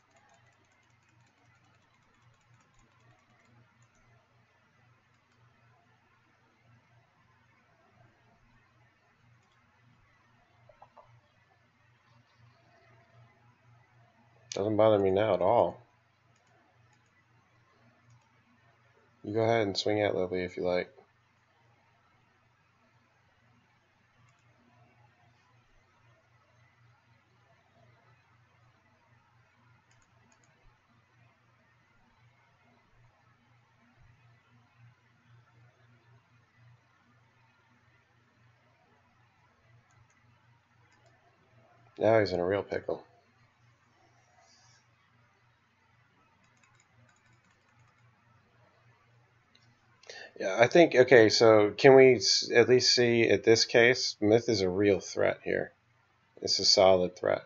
Doesn't bother me now at all. You go ahead and swing at Lily if you like. Now he's in a real pickle. Yeah, I think, okay, so can we at least see, at this case, Myth is a real threat here. It's a solid threat.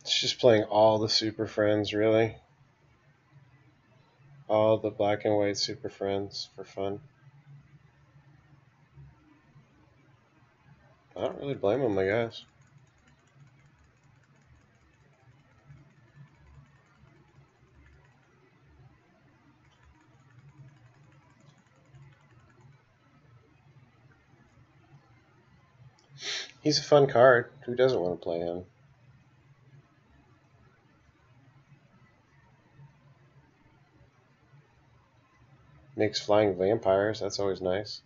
It's just playing all the Super Friends, really. All the black and white Super Friends for fun. I don't really blame him, I guess. He's a fun card. Who doesn't want to play him? Makes flying vampires. That's always nice.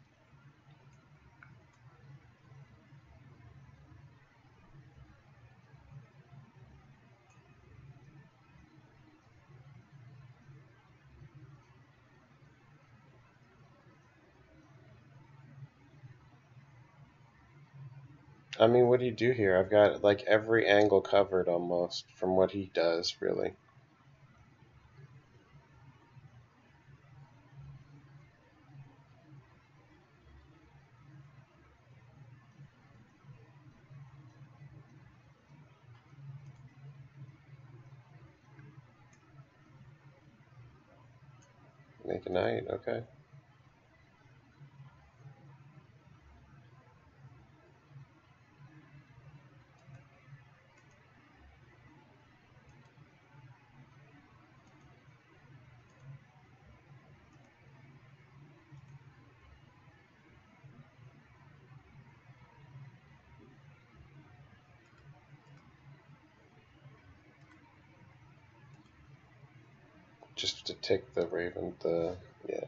I mean, what do you do here? I've got like every angle covered almost from what he does, really. Make a knight, okay. Just to tick the raven, yeah.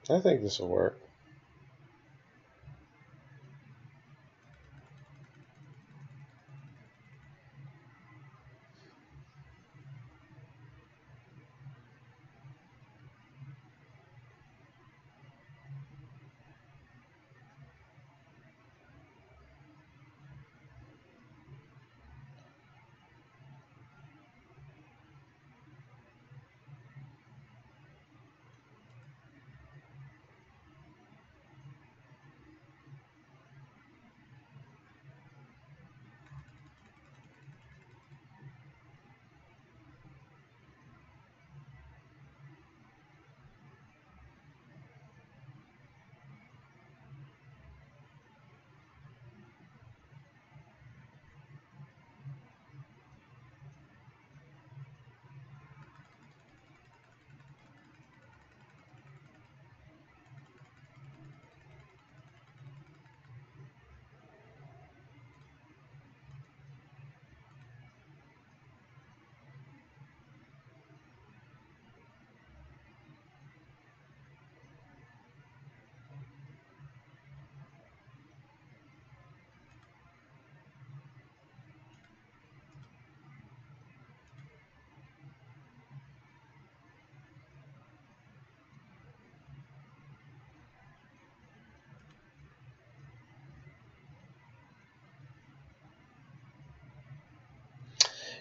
I think this will work.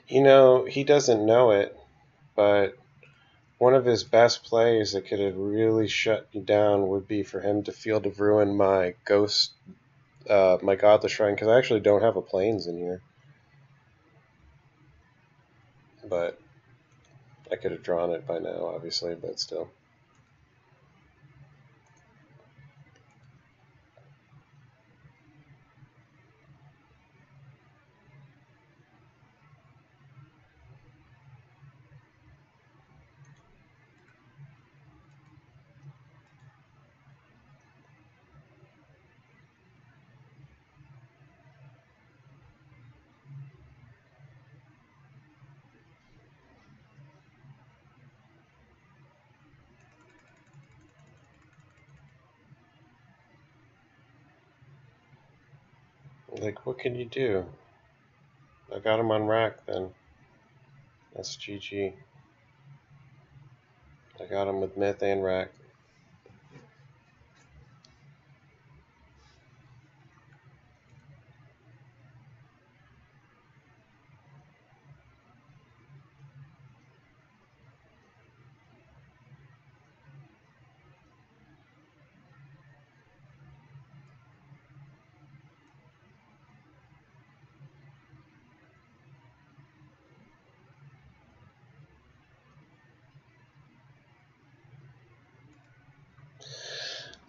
You know, he doesn't know it, but one of his best plays that could have really shut me down would be for him to Field of Ruin my Ghost, my Godless Shrine, because I actually don't have a Plains in here. But I could have drawn it by now, obviously, but still. Like, what can you do? I got him on rack then. That's GG. I got him with myth and rack.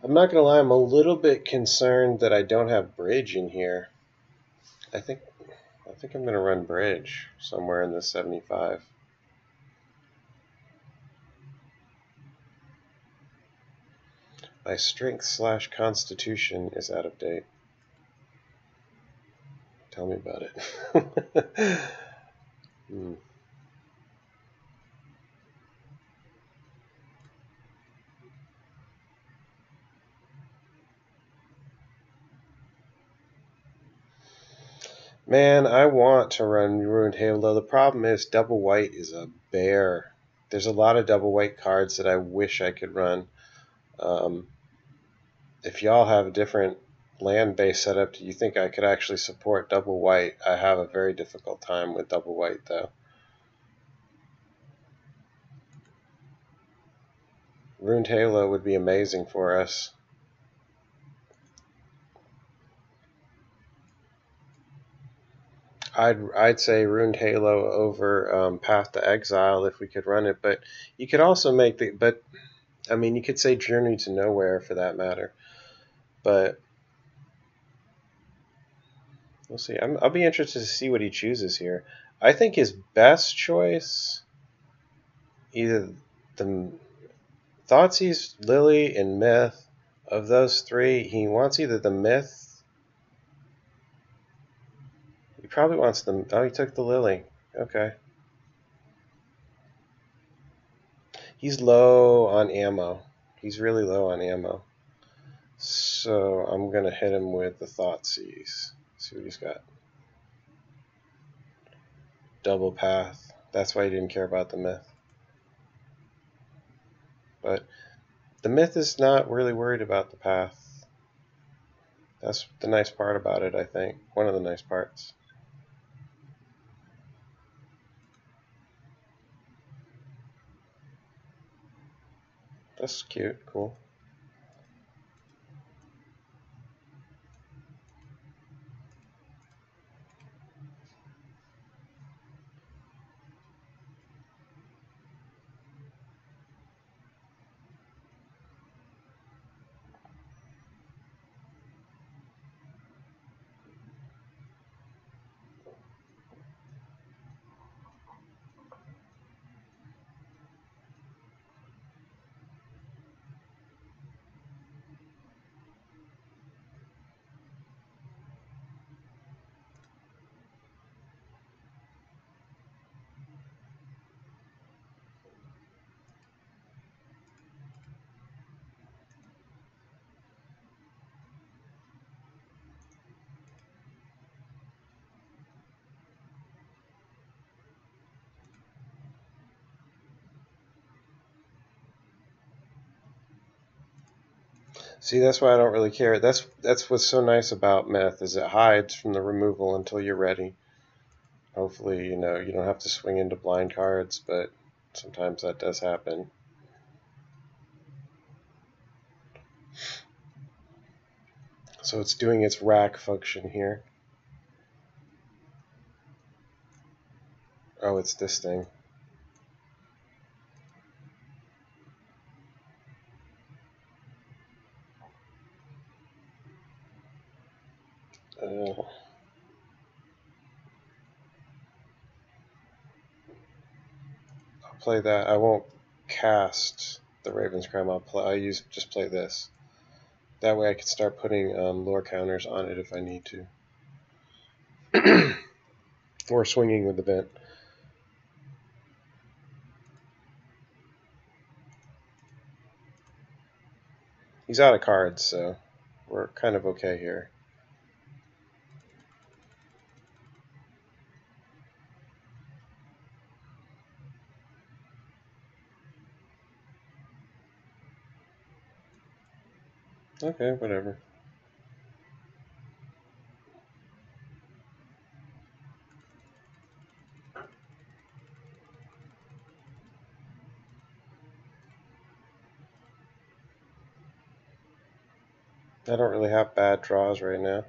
I'm not gonna lie, I'm a little bit concerned that I don't have bridge in here. I think I'm gonna run bridge somewhere in the 75. My strength/constitution is out of date. Tell me about it. Man, I want to run Ruined Halo. The problem is double white is a bear. There's a lot of double white cards that I wish I could run. If y'all have a different land-based setup, do you think I could actually support double white? I have a very difficult time with double white, though. Ruined Halo would be amazing for us. I'd say Ruined Halo over Path to Exile if we could run it, but you could also make the I mean you could say Journey to Nowhere for that matter, but we'll see. I'll be interested to see what he chooses here. I think his best choice, either the Thoughtseize, Lily, and Myth. Of those three, he wants either the Myth. He probably wants the. Oh, he took the Lily. Okay. He's low on ammo. He's really low on ammo. So I'm going to hit him with the Thoughtseize. See what he's got. Double Path. That's why he didn't care about the Myth. But the Myth is not really worried about the Path. That's the nice part about it, I think. One of the nice parts. That's cute. Cool. See, that's why I don't really care. That's what's so nice about Myth is it hides from the removal until you're ready. Hopefully, you don't have to swing into blind cards, but sometimes that does happen. So it's doing its rack function here. Oh, it's this thing. I'll play that. I won't cast the Raven's Crime. Just play this. That way I can start putting lore counters on it if I need to. Or swinging with the vent. He's out of cards, so we're kind of okay here. Okay, whatever. I don't really have bad draws right now.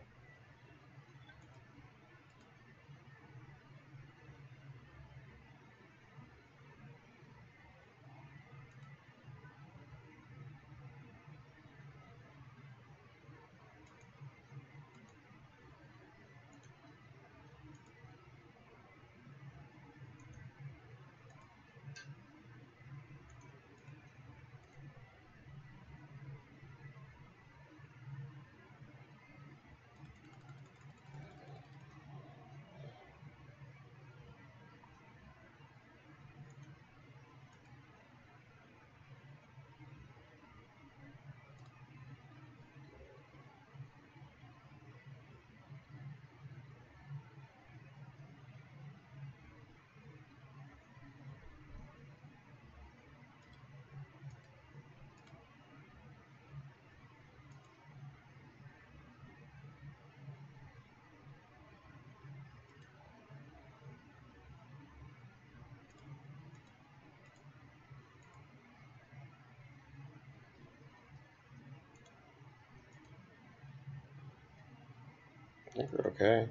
think we're okay.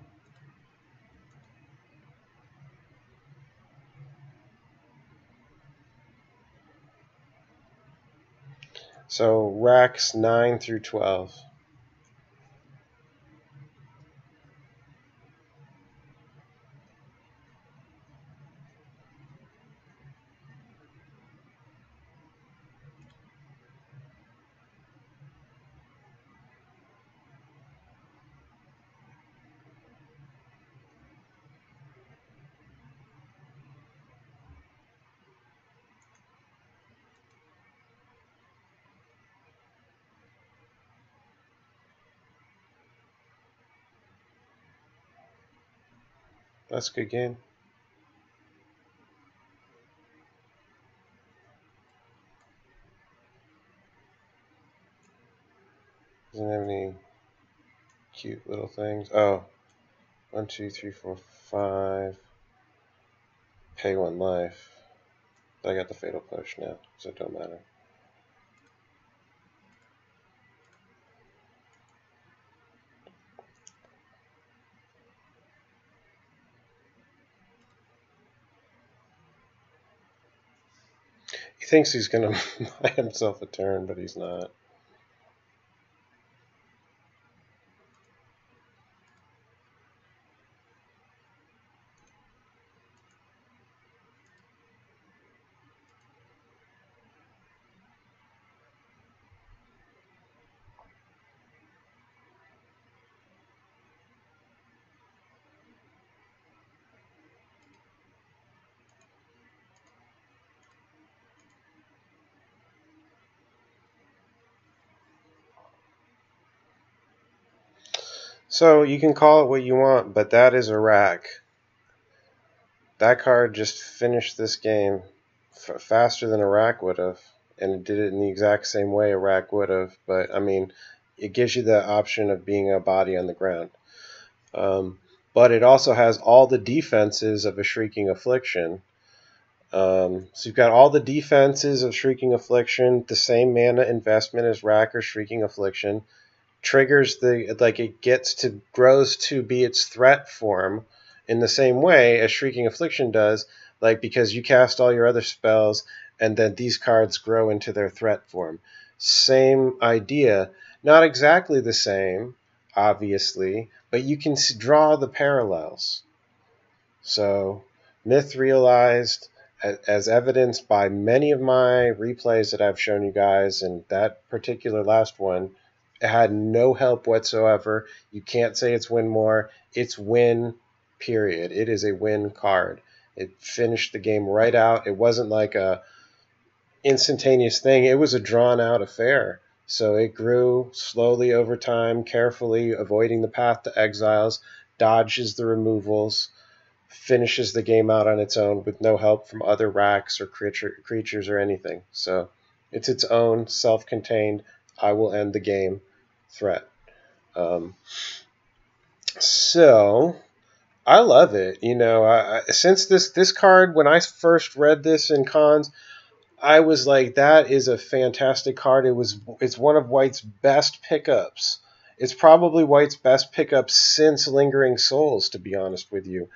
So racks 9 through 12. That's a good game. Doesn't have any cute little things. Oh, 1, 2, 3, 4, 5. Pay 1 life. I got the fatal push now, so it don't matter. He thinks he's gonna buy himself a turn, but he's not. So you can call it what you want, but that is a rack. That card just finished this game faster than a rack would have, and it did it in the exact same way a rack would have. But I mean, it gives you the option of being a body on the ground. But it also has all the defenses of a Shrieking Affliction. So you've got all the defenses of Shrieking Affliction, the same mana investment as Rack or Shrieking Affliction. Triggers it grows to be its threat form in the same way as Shrieking Affliction does, because you cast all your other spells and then these cards grow into their threat form. Same idea, not exactly the same, obviously, but you can draw the parallels. So, myth realized, as evidenced by many of my replays that I've shown you guys, and that particular last one, it had no help whatsoever. You can't say it's win more. It's win, period. It is a win card. It finished the game right out. It wasn't like a instantaneous thing. It was a drawn out affair. So it grew slowly over time, carefully, avoiding the path to exiles, dodges the removals, finishes the game out on its own with no help from other racks or creatures or anything. So it's its own self-contained, I will end the game threat. So I love it. Since this card, when I first read this in cons, I was like, that is a fantastic card. It's one of White's best pickups. It's probably White's best pickup since Lingering Souls, to be honest with you.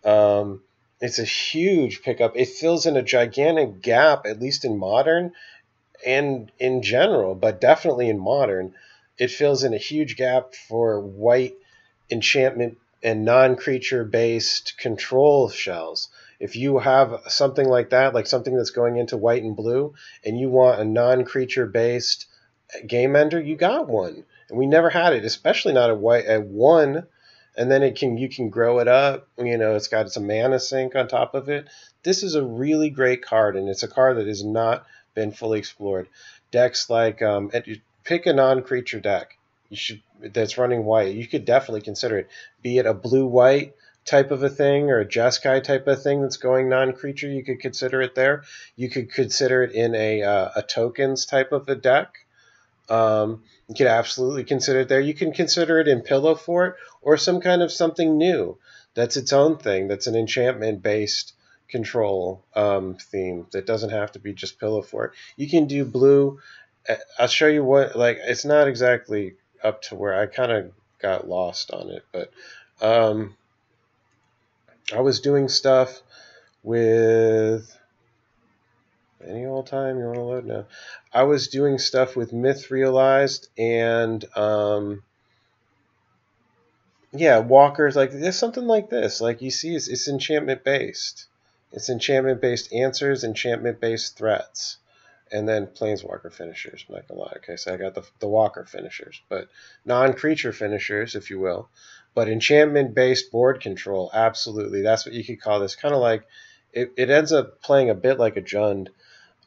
It's a huge pickup. It fills in a gigantic gap, at least in Modern and in general, but definitely in Modern. It fills in a huge gap for White enchantment and non-creature based control shells. If you have something like that, like something that's going into White and Blue, and you want a non-creature based game ender, you got one. And we never had it, especially not at 1. And then you can grow it up. It's got some mana sink on top of it. This is a really great card, and it's a card that has not been fully explored. Decks pick a non-creature deck. That's running White. You could definitely consider it. Be it a blue-white type of a thing or a Jeskai type of thing that's going non-creature, you could consider it there. You could consider it in a tokens type of a deck. You could absolutely consider it there. You can consider it in Pillow Fort or some kind of something new that's its own thing, that's an enchantment-based control theme that doesn't have to be just Pillow Fort. You can do blue. I'll show you what, it's not exactly up to where I kind of got lost on it. But um, I was doing stuff with any old time you want to load now. I was doing stuff with Myth Realized and yeah, walkers. Like there's something like this. Like you see, it's enchantment based. It's enchantment based answers, enchantment based threats, and then planeswalker finishers. I'm not gonna lie. Okay, so I got the walker finishers, but non-creature finishers, if you will. But enchantment based board control, absolutely. That's what you could call this. Kind of like it ends up playing a bit like a Jund,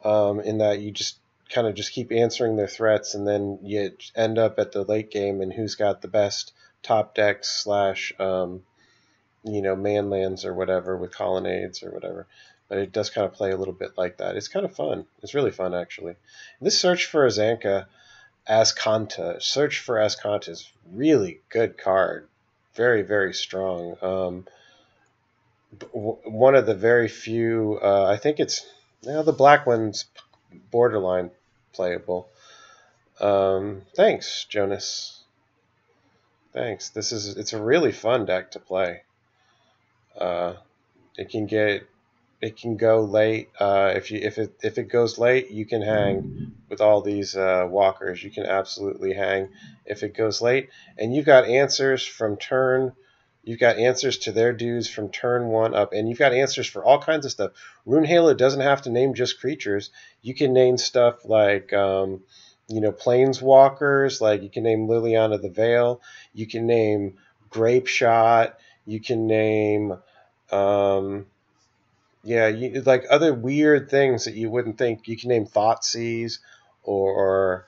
in that you just kind of just keep answering their threats, and then you end up at the late game and who's got the best top decks slash manlands or whatever with colonnades or whatever. But it does kind of play a little bit like that. It's kind of fun. It's really fun actually. This search for Azanka Search for Azcanta is really good card. Very, very strong. One of the very few. I think it's the black one's borderline playable. Thanks, Jonas. Thanks. It's a really fun deck to play. Uh, it can go late. If it goes late, you can hang with all these walkers. You can absolutely hang if it goes late, and you've got answers from turn. You've got answers to their dues from turn 1 up, and you've got answers for all kinds of stuff. Rune Halo doesn't have to name just creatures. You can name stuff like planeswalkers. Like you can name Liliana the Veil. You can name Grape Shot. You can name yeah, like other weird things that you wouldn't think. You can name Thoughtseize or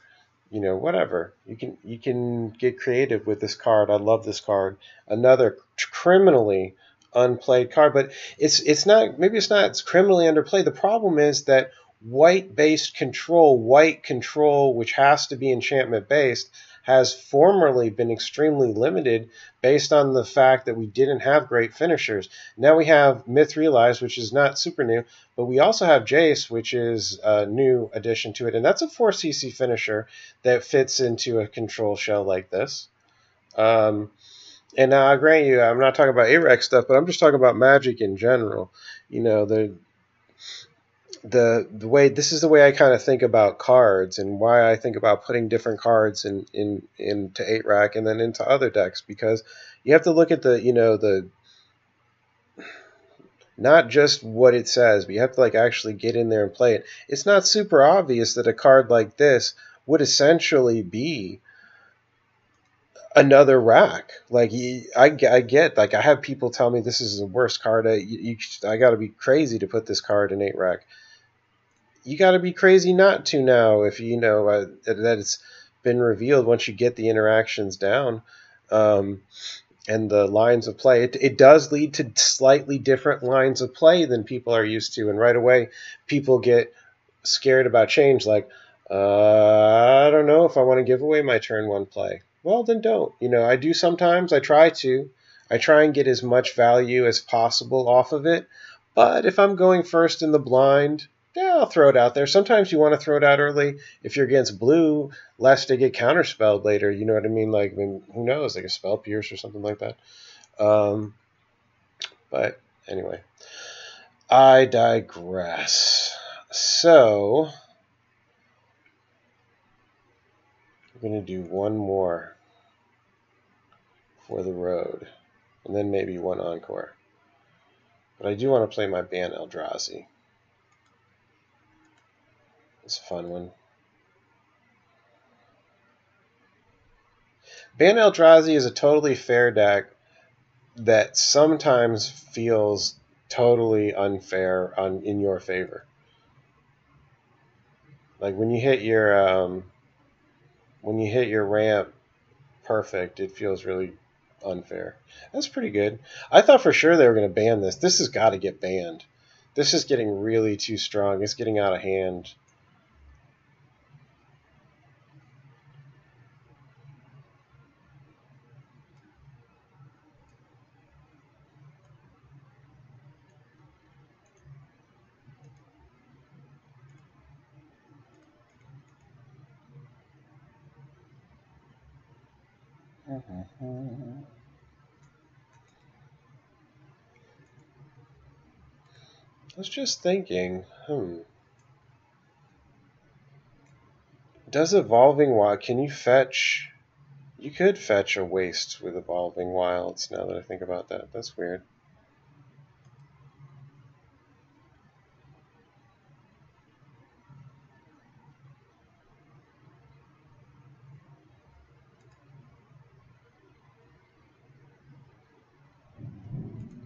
whatever. You can get creative with this card. I love this card. Another criminally unplayed card, but it's not. Maybe it's not. It's criminally underplayed. The problem is that white control, which has to be enchantment based, has formerly been extremely limited based on the fact that we didn't have great finishers. Now we have Myth Realized, which is not super new, but we also have Jace, which is a new addition to it, and that's a 4CC finisher that fits into a control shell like this. And now I grant you, I'm not talking about AREC stuff, but I'm just talking about Magic in general. The way this is the way I kind of think about cards and why I think about putting different cards into 8-rack and then into other decks, because you have to look at the not just what it says, but you have to actually get in there and play it. It's not super obvious that a card like this would essentially be another rack. I get, I have people tell me this is the worst card. I got to be crazy to put this card in 8-rack. You got to be crazy not to now if you know that it's been revealed once you get the interactions down and the lines of play. It does lead to slightly different lines of play than people are used to, and right away people get scared about change. I don't know if I want to give away my turn 1 play. Well, then don't. I do sometimes. I try and get as much value as possible off of it. But if I'm going first in the blind, yeah, I'll throw it out there. Sometimes you want to throw it out early if you're against blue, lest they get counterspelled later. You know what I mean? Who knows? Like a spell pierce or something like that. But anyway, I digress. So we're going to do one more for the road, and then maybe one encore. But I do want to play my Ban Eldrazi. It's a fun one. Ban Eldrazi is a totally fair deck that sometimes feels totally unfair in your favor. Like when you hit your ramp perfect, it feels really unfair. That's pretty good. I thought for sure they were going to ban this. This has got to get banned. This is getting really too strong. It's getting out of hand. I was just thinking, does evolving wild, can you fetch, you could fetch a waste with evolving wilds now that I think about that. That's weird.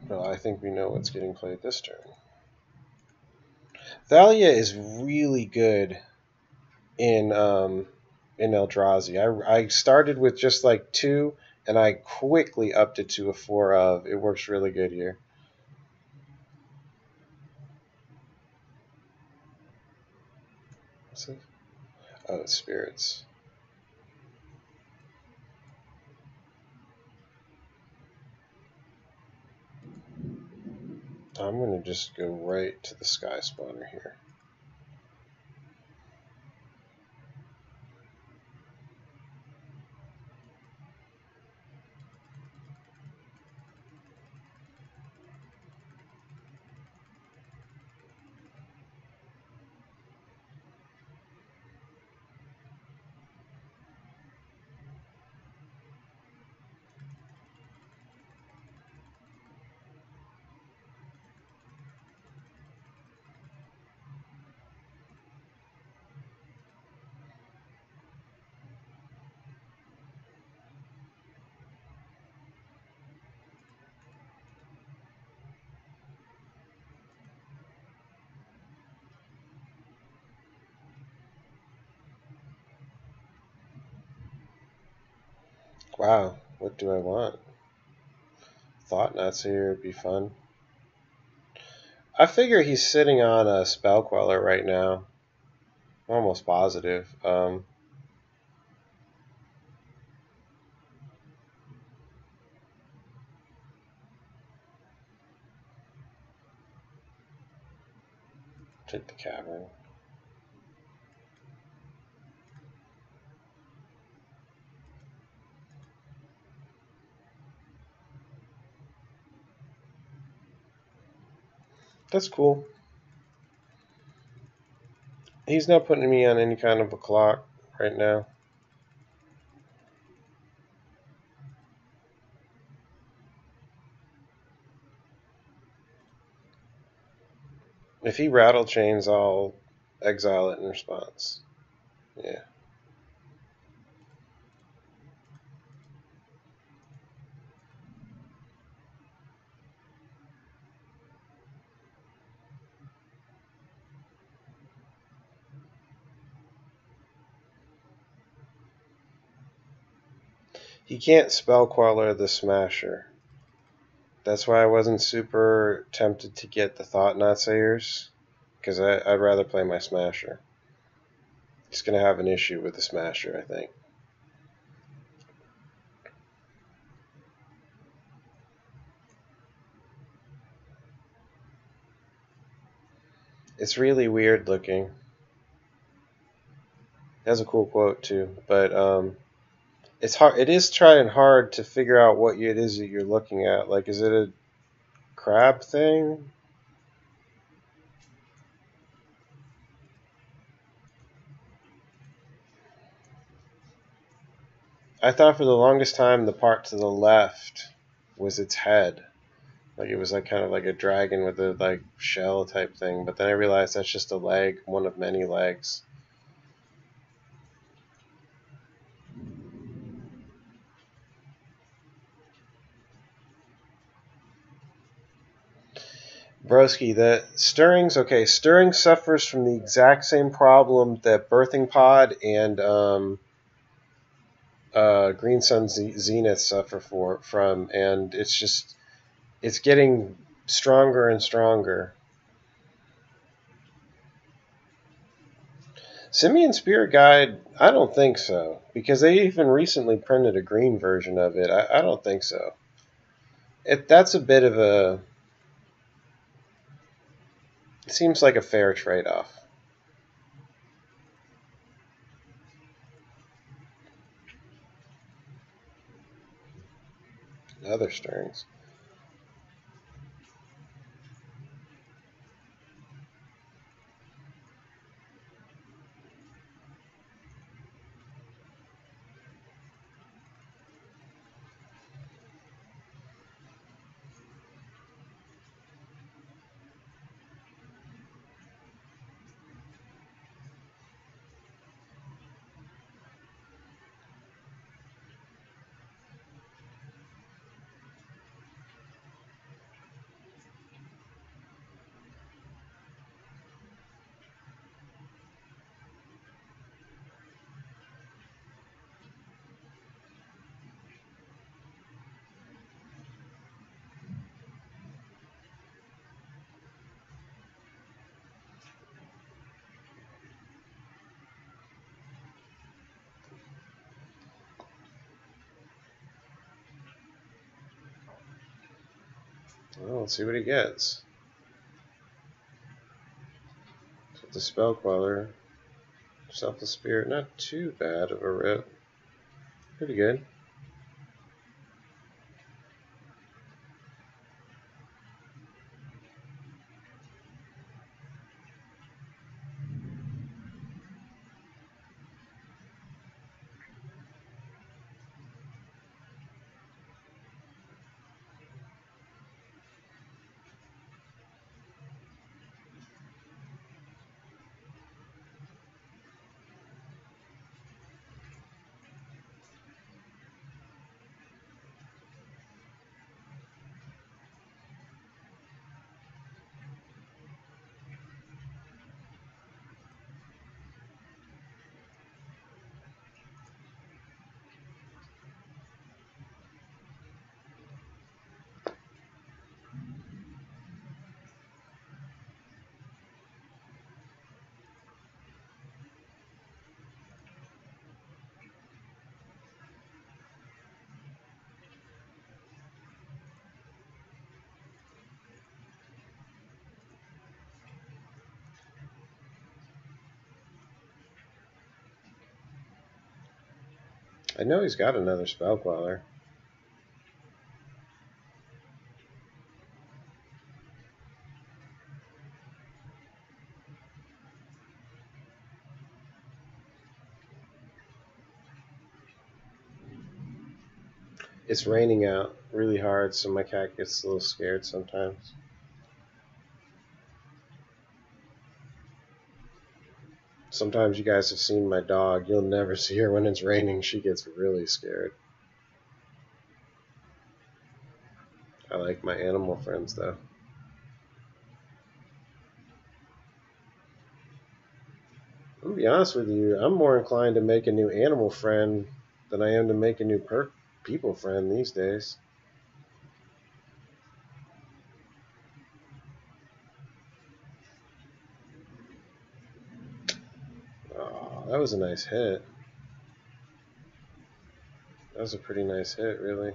Well, I think we know what's getting played this turn. Thalia is really good in Eldrazi. I started with just like 2, and I quickly upped it to a 4 of. It works really good here. What's it? Oh, it's spirits. I'm going to just go right to the sky spawner here. Wow, what do I want? Thought Nuts here would be fun. I figure he's sitting on a Spell Queller right now. I'm almost positive. Take the Cavern. That's cool. He's not putting me on any kind of a clock right now. If he rattle chains, I'll exile it in response. Yeah. He can't Spell Queller the Smasher. That's why I wasn't super tempted to get the Thought Naysayers, because I'd rather play my Smasher. He's going to have an issue with the Smasher, I think. It's really weird looking. It has a cool quote too, but it's hard. It is trying hard to figure out what it is that you're looking at. Like, is it a crab thing? I thought for the longest time the part to the left was its head. Like it was like kind of like a dragon with a like shell type thing, but then I realized that's just a leg, one of many legs. Broski, the Stirrings, okay, Stirring suffers from the exact same problem that Birthing Pod and Green Sun Zenith suffer from, and it's getting stronger and stronger. Simian Spirit Guide, I don't think so, because they even recently printed a green version of it. I don't think so. That's a bit of a... It seems like a fair trade-off. other stirrings. Well, let's see what he gets. So the spell queller, selfless spirit, not too bad of a rip. Pretty good. I know he's got another spell queller. It's raining out really hard, so my cat gets a little scared sometimes. Sometimes you guys have seen my dog. You'll never see her when it's raining. She gets really scared. I like my animal friends, though. I'm gonna be honest with you, I'm more inclined to make a new animal friend than I am to make a new people friend these days. Oh, that was a nice hit. That was a pretty nice hit, really.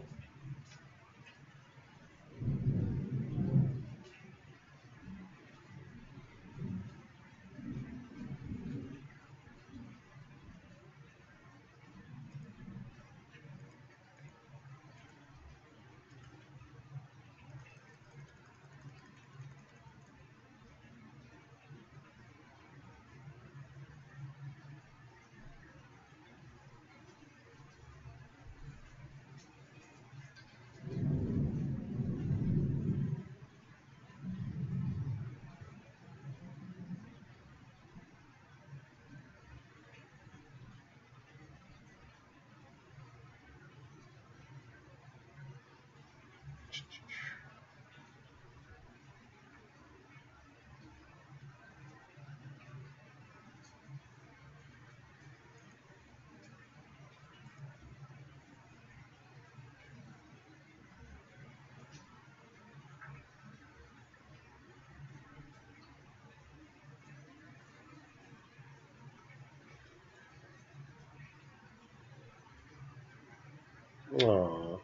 Aw,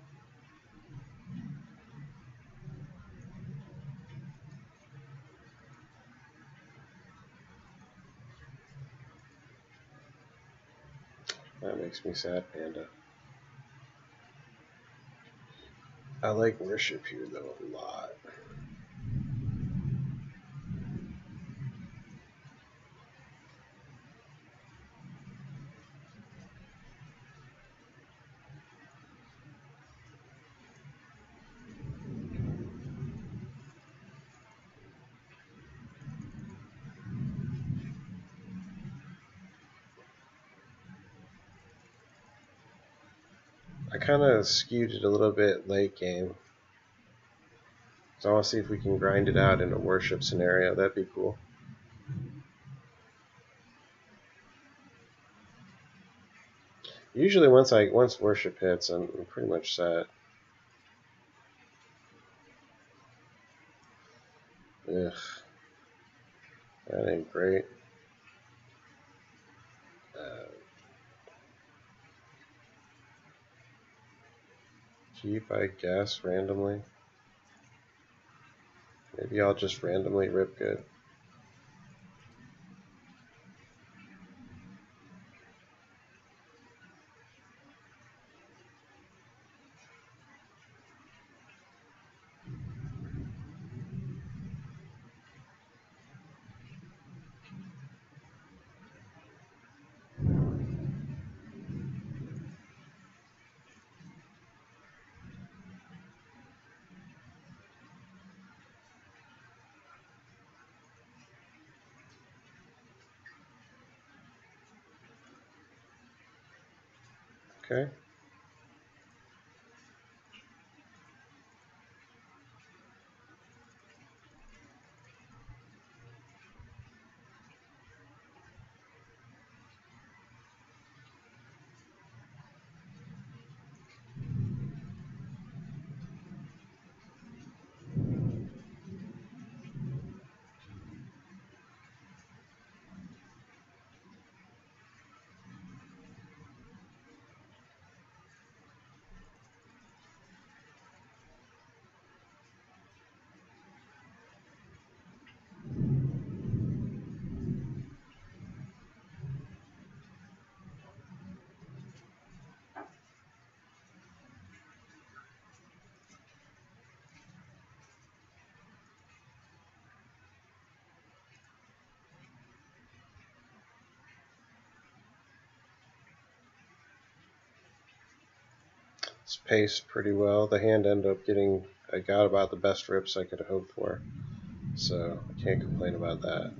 that makes me sad, Panda. I like worship here though a lot. I kind of skewed it a little bit late game. So I want to see if we can grind it out in a worship scenario. That'd be cool. Usually once worship hits, I'm pretty much set. Ugh, that ain't great. Keep, I guess, randomly. Maybe I'll just randomly rip good. Okay. It's paced pretty well. The hand ended up getting, I got about the best rips I could have hoped for. So I can't complain about that.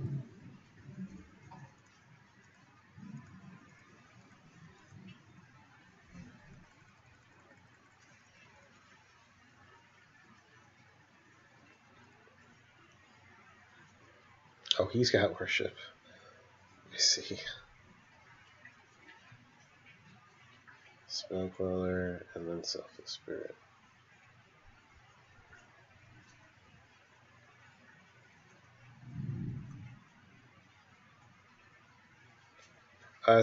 Oh, he's got worship. Let me see. Spell Queller and then Selfless Spirit.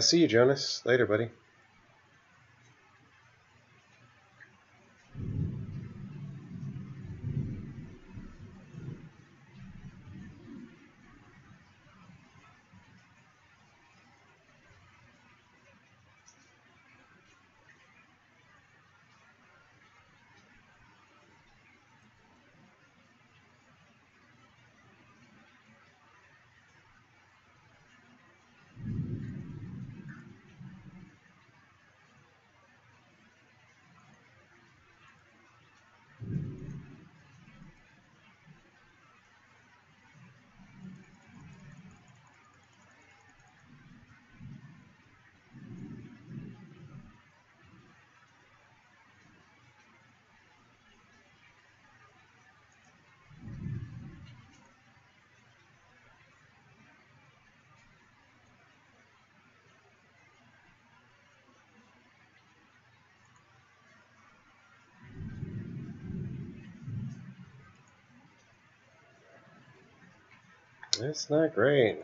See you, Jonas. Later, buddy. It's not great.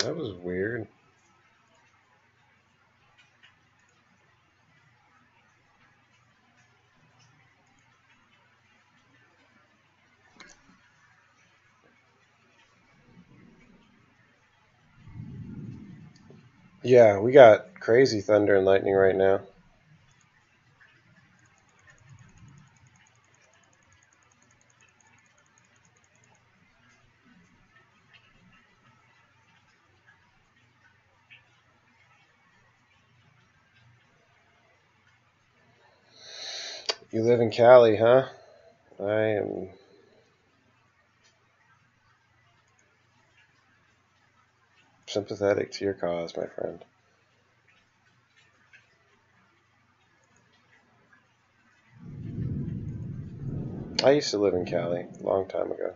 That was weird. Yeah, we got crazy thunder and lightning right now. You live in Cali, huh? I am sympathetic to your cause, my friend. I used to live in Cali a long time ago.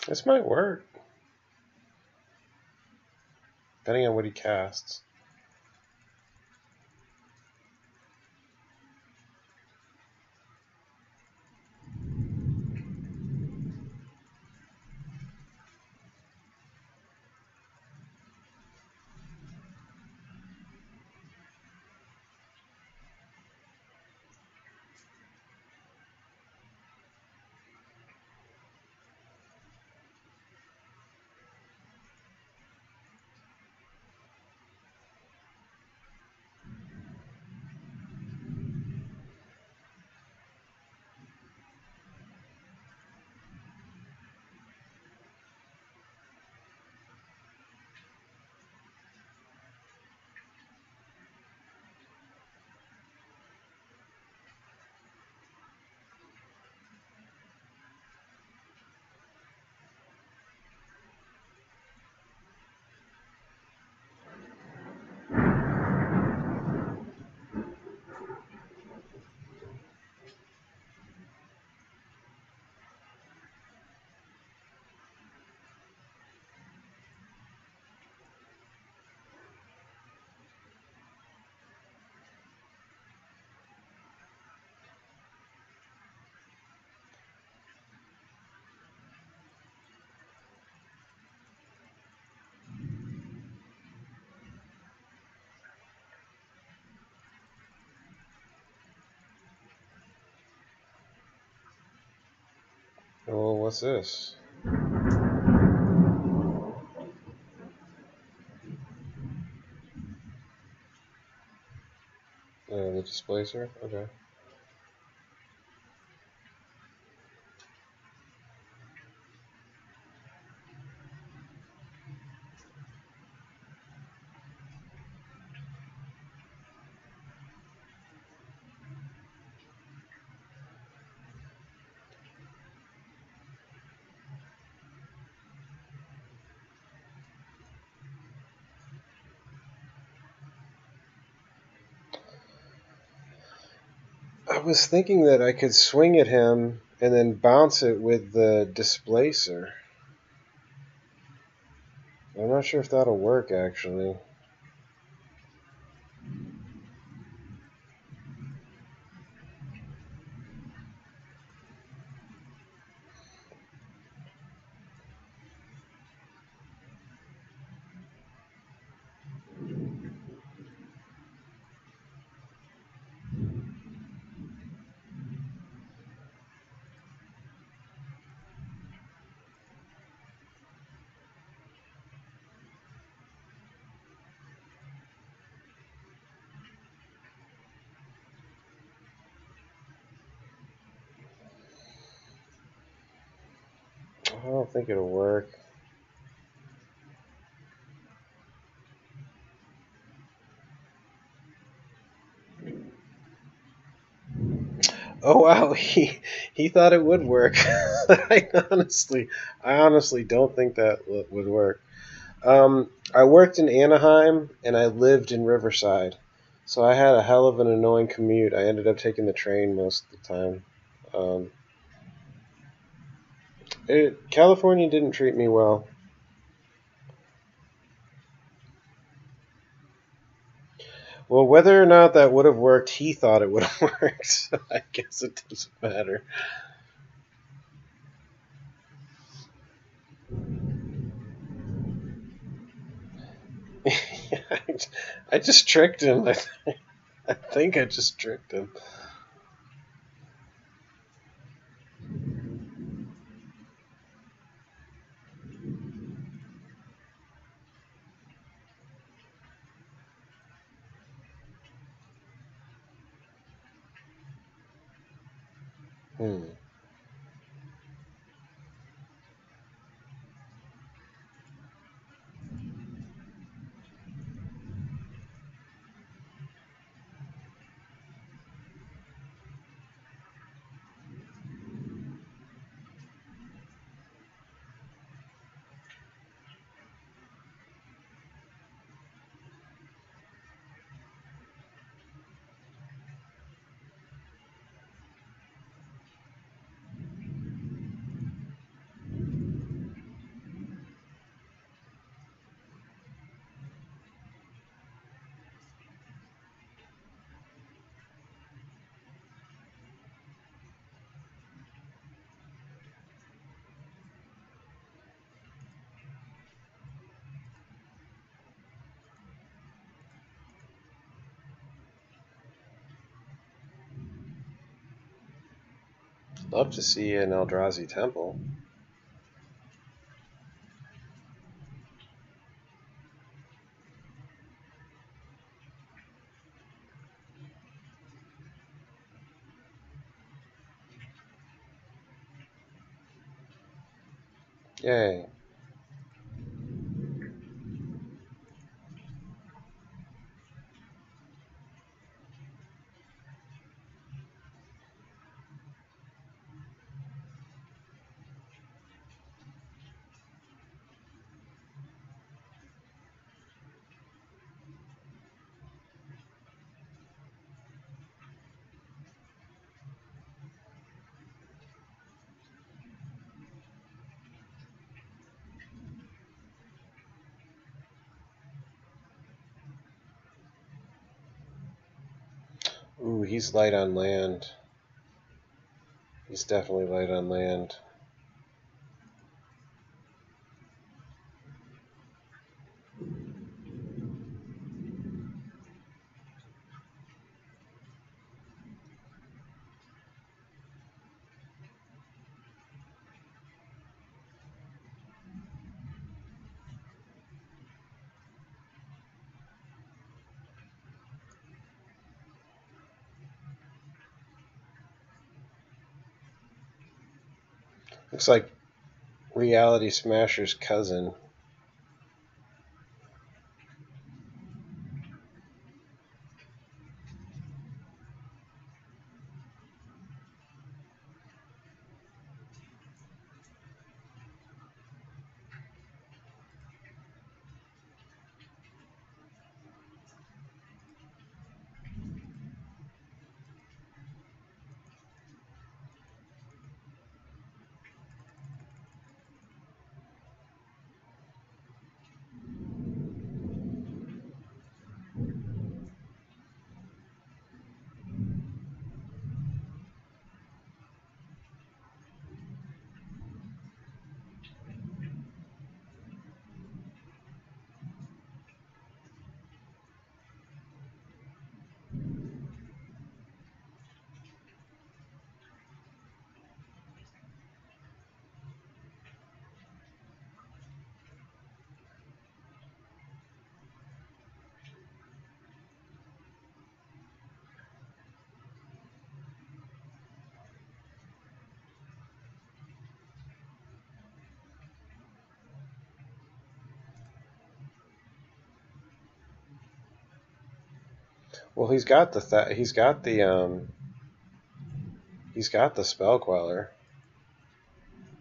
This might work, depending on what he casts. Well, what's this? The displacer? Okay. I was thinking that I could swing at him and then bounce it with the displacer. I'm not sure if that'll work, actually. don't think it'll work. Oh wow, he thought it would work. I honestly don't think that would work. I worked in Anaheim and I lived in Riverside, so I had a hell of an annoying commute. I ended up taking the train most of the time. Um, California didn't treat me well. Well, whether or not that would have worked, he thought it would have worked. So I guess it doesn't matter. I, I just tricked him. I think I just tricked him. Hmm. Love to see an Eldrazi temple. Yay. Ooh, he's light on land. He's definitely light on land. Looks like Reality Smasher's cousin. Well, he's got the spell queller.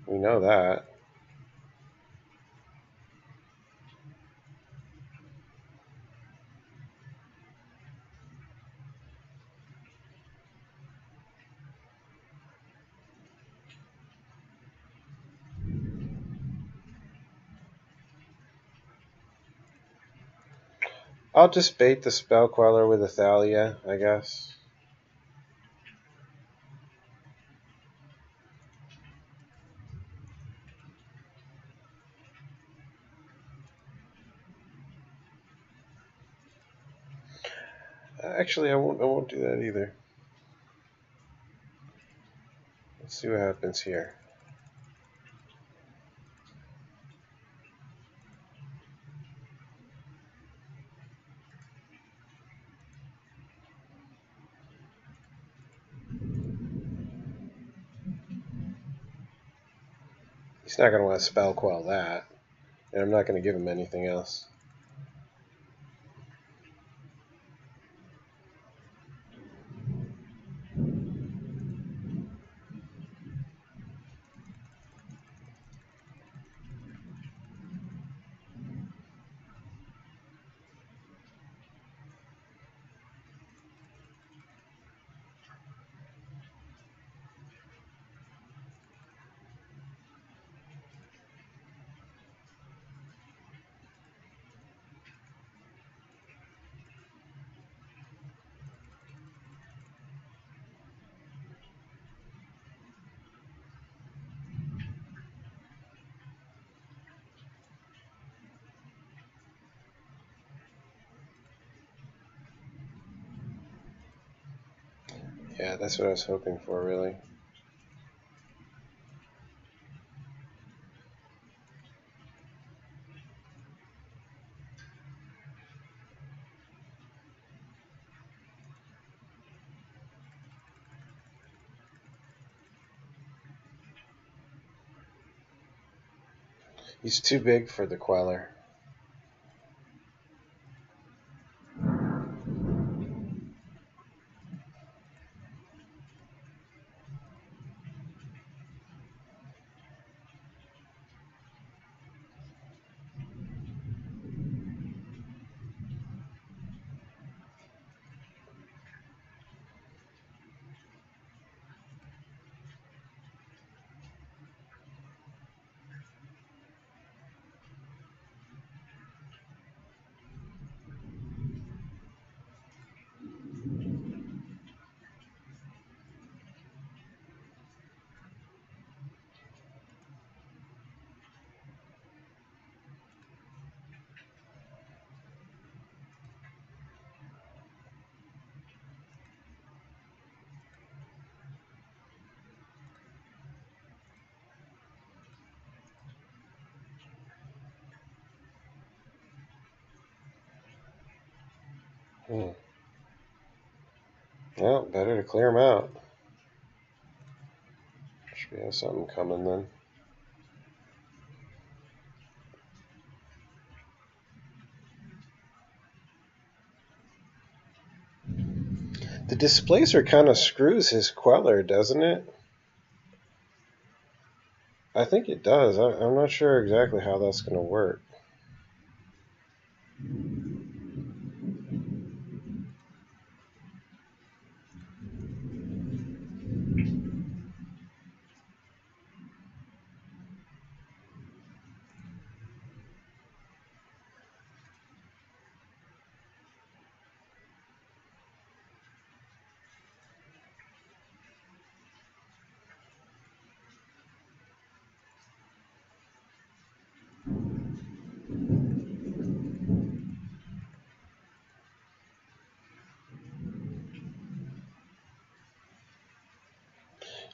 We know that. I'll just bait the spell queller with Athalia, I guess. Actually, I won't. I won't do that either. Let's see what happens here. He's not going to want to spell quell that, and I'm not going to give him anything else. Yeah, that's what I was hoping for, really. He's too big for the queller. Well, better to clear him out. Should have something coming then. The displacer kind of screws his queller, doesn't it? I think it does. I'm not sure exactly how that's going to work.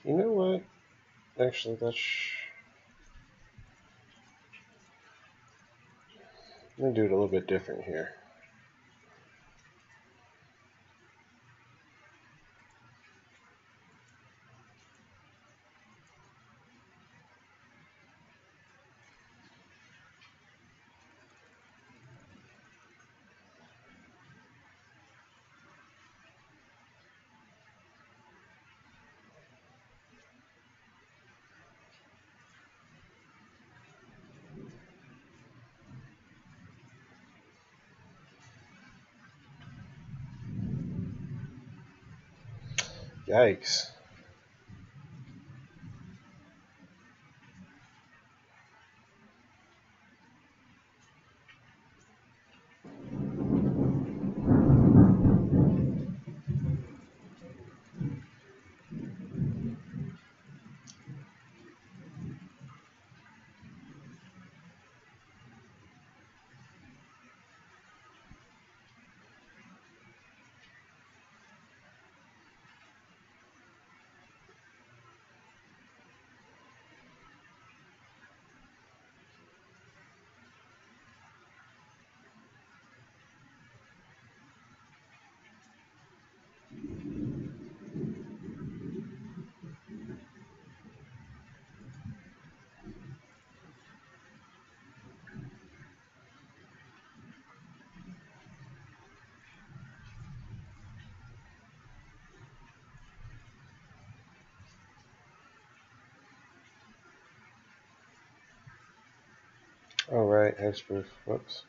You know what? Actually, I'm going to do it a little bit different here. Yikes. All right, hexproof. Whoops.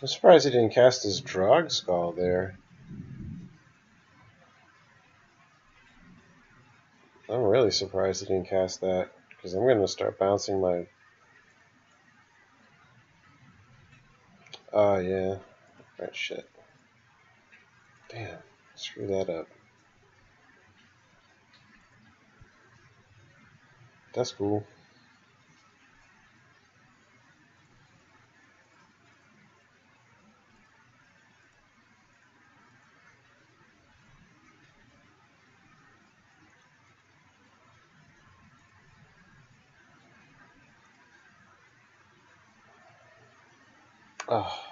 I'm surprised he didn't cast his Drog Skull there. I'm really surprised he didn't cast that, because I'm going to start bouncing my... Oh, yeah. Right, shit. Damn. Screw that up. That's cool. Oh,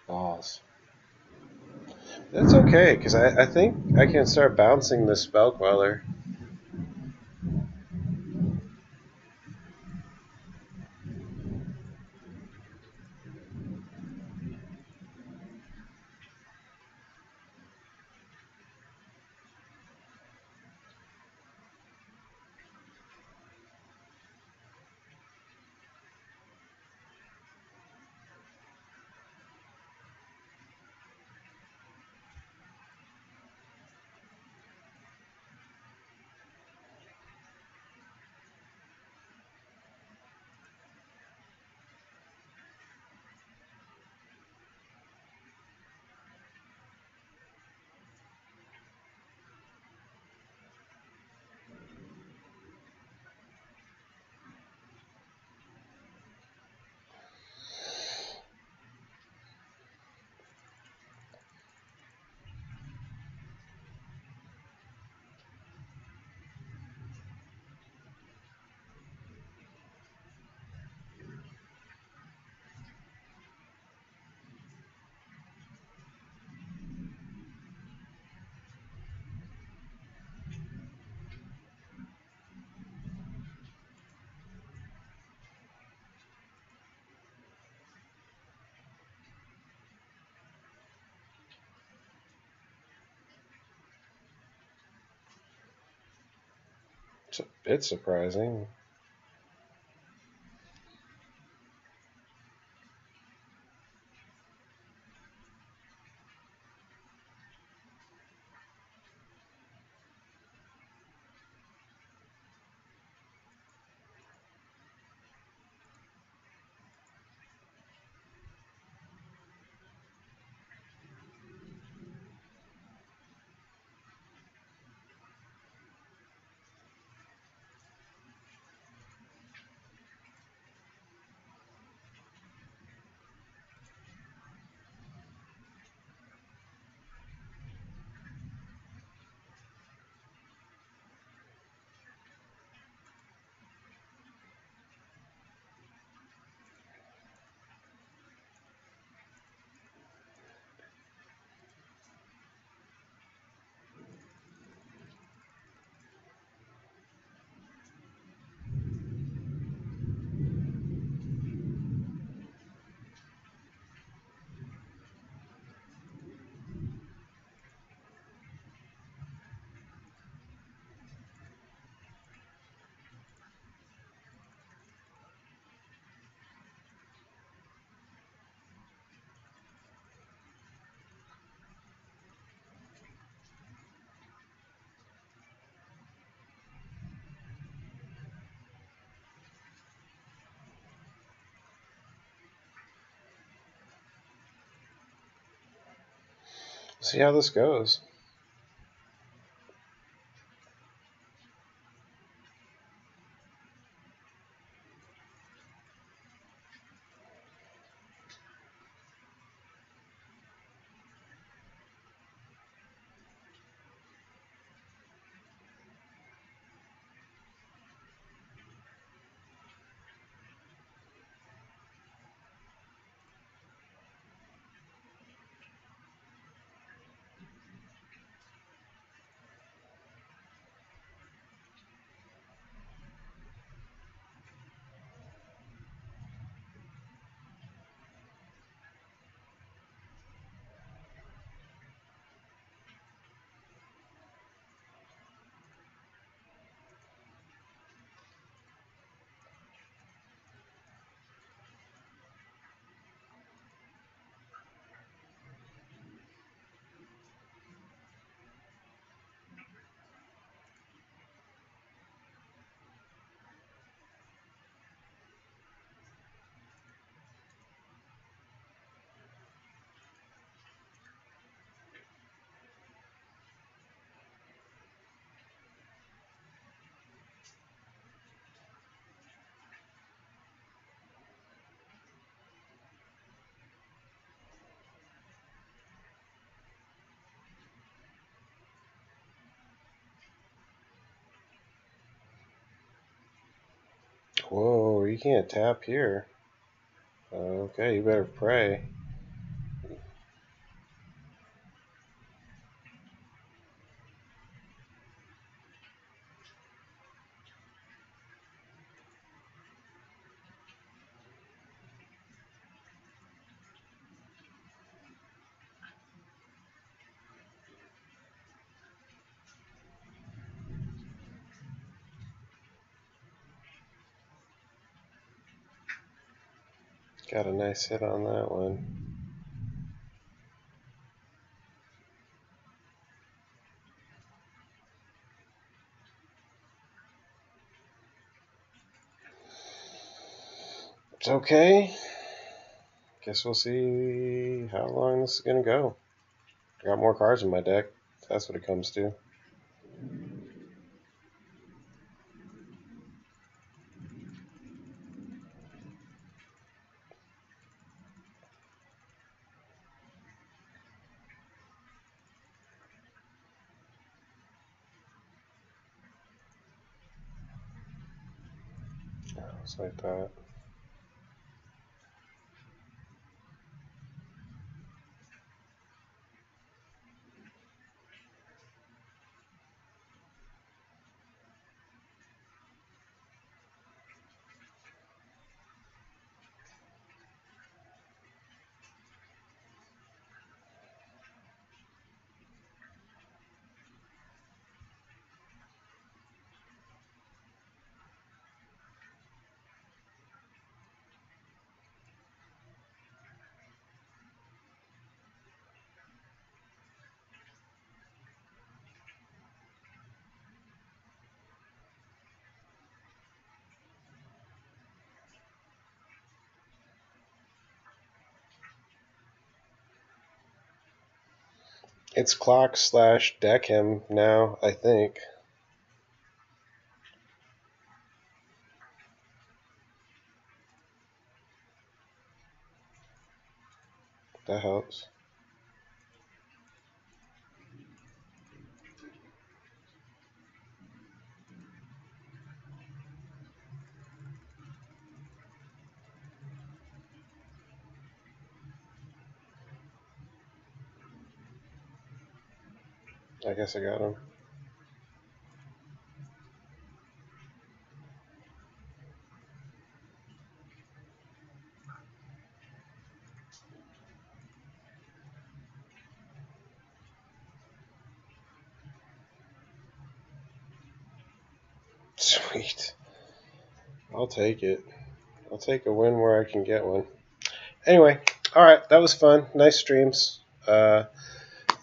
balls. That's okay, because I think I can start bouncing the Spell Queller. It's a bit surprising. See how this goes. Whoa, you can't tap here. Okay, you better pray. Got a nice hit on that one. It's okay. Guess we'll see how long this is going to go. I got more cards in my deck. That's what it comes to. It's like that. It's clock/deck him now, I think. That helps. I guess I got him. Sweet. I'll take it. I'll take a win where I can get one. Anyway, alright, that was fun. Nice streams.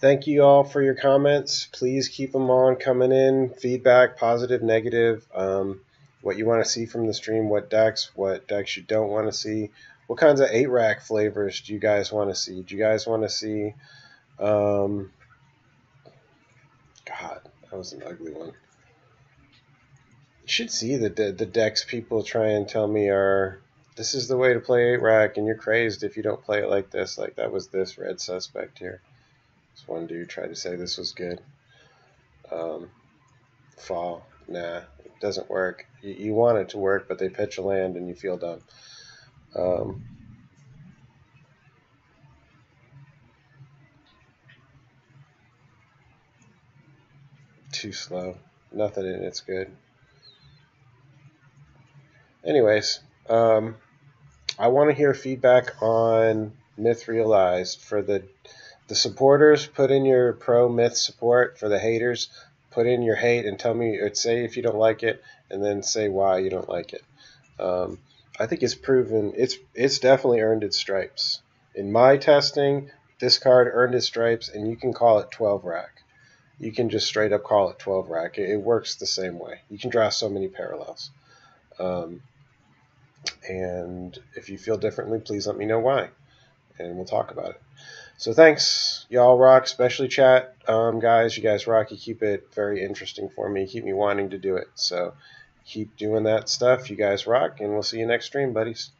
Thank you all for your comments. Please keep them on coming in. Feedback, positive, negative. What you want to see from the stream, what decks you don't want to see. What kinds of 8-rack flavors do you guys want to see? Do you guys want to see God, that was an ugly one. You should see the decks people try and tell me are, this is the way to play 8-rack, and you're crazed if you don't play it like this. Like, that was this red suspect here. This one dude tried to say this was good. Fall. Nah, it doesn't work. You want it to work, but they pitch a land and you feel dumb. Too slow. Nothing in it's good. Anyways, I want to hear feedback on Myth Realized. For the supporters, put in your pro Myth support. For the haters, put in your hate and tell me, or say if you don't like it, and then say why you don't like it. I think it's proven, it's definitely earned its stripes. In my testing, this card earned its stripes, and you can call it 12-rack. You can just straight up call it 12-rack. It works the same way. You can draw so many parallels. And if you feel differently, please let me know why, and we'll talk about it. So thanks. Y'all rock, especially chat. Guys, you guys rock. You keep it very interesting for me. You keep me wanting to do it. So keep doing that stuff. You guys rock, and we'll see you next stream, buddies.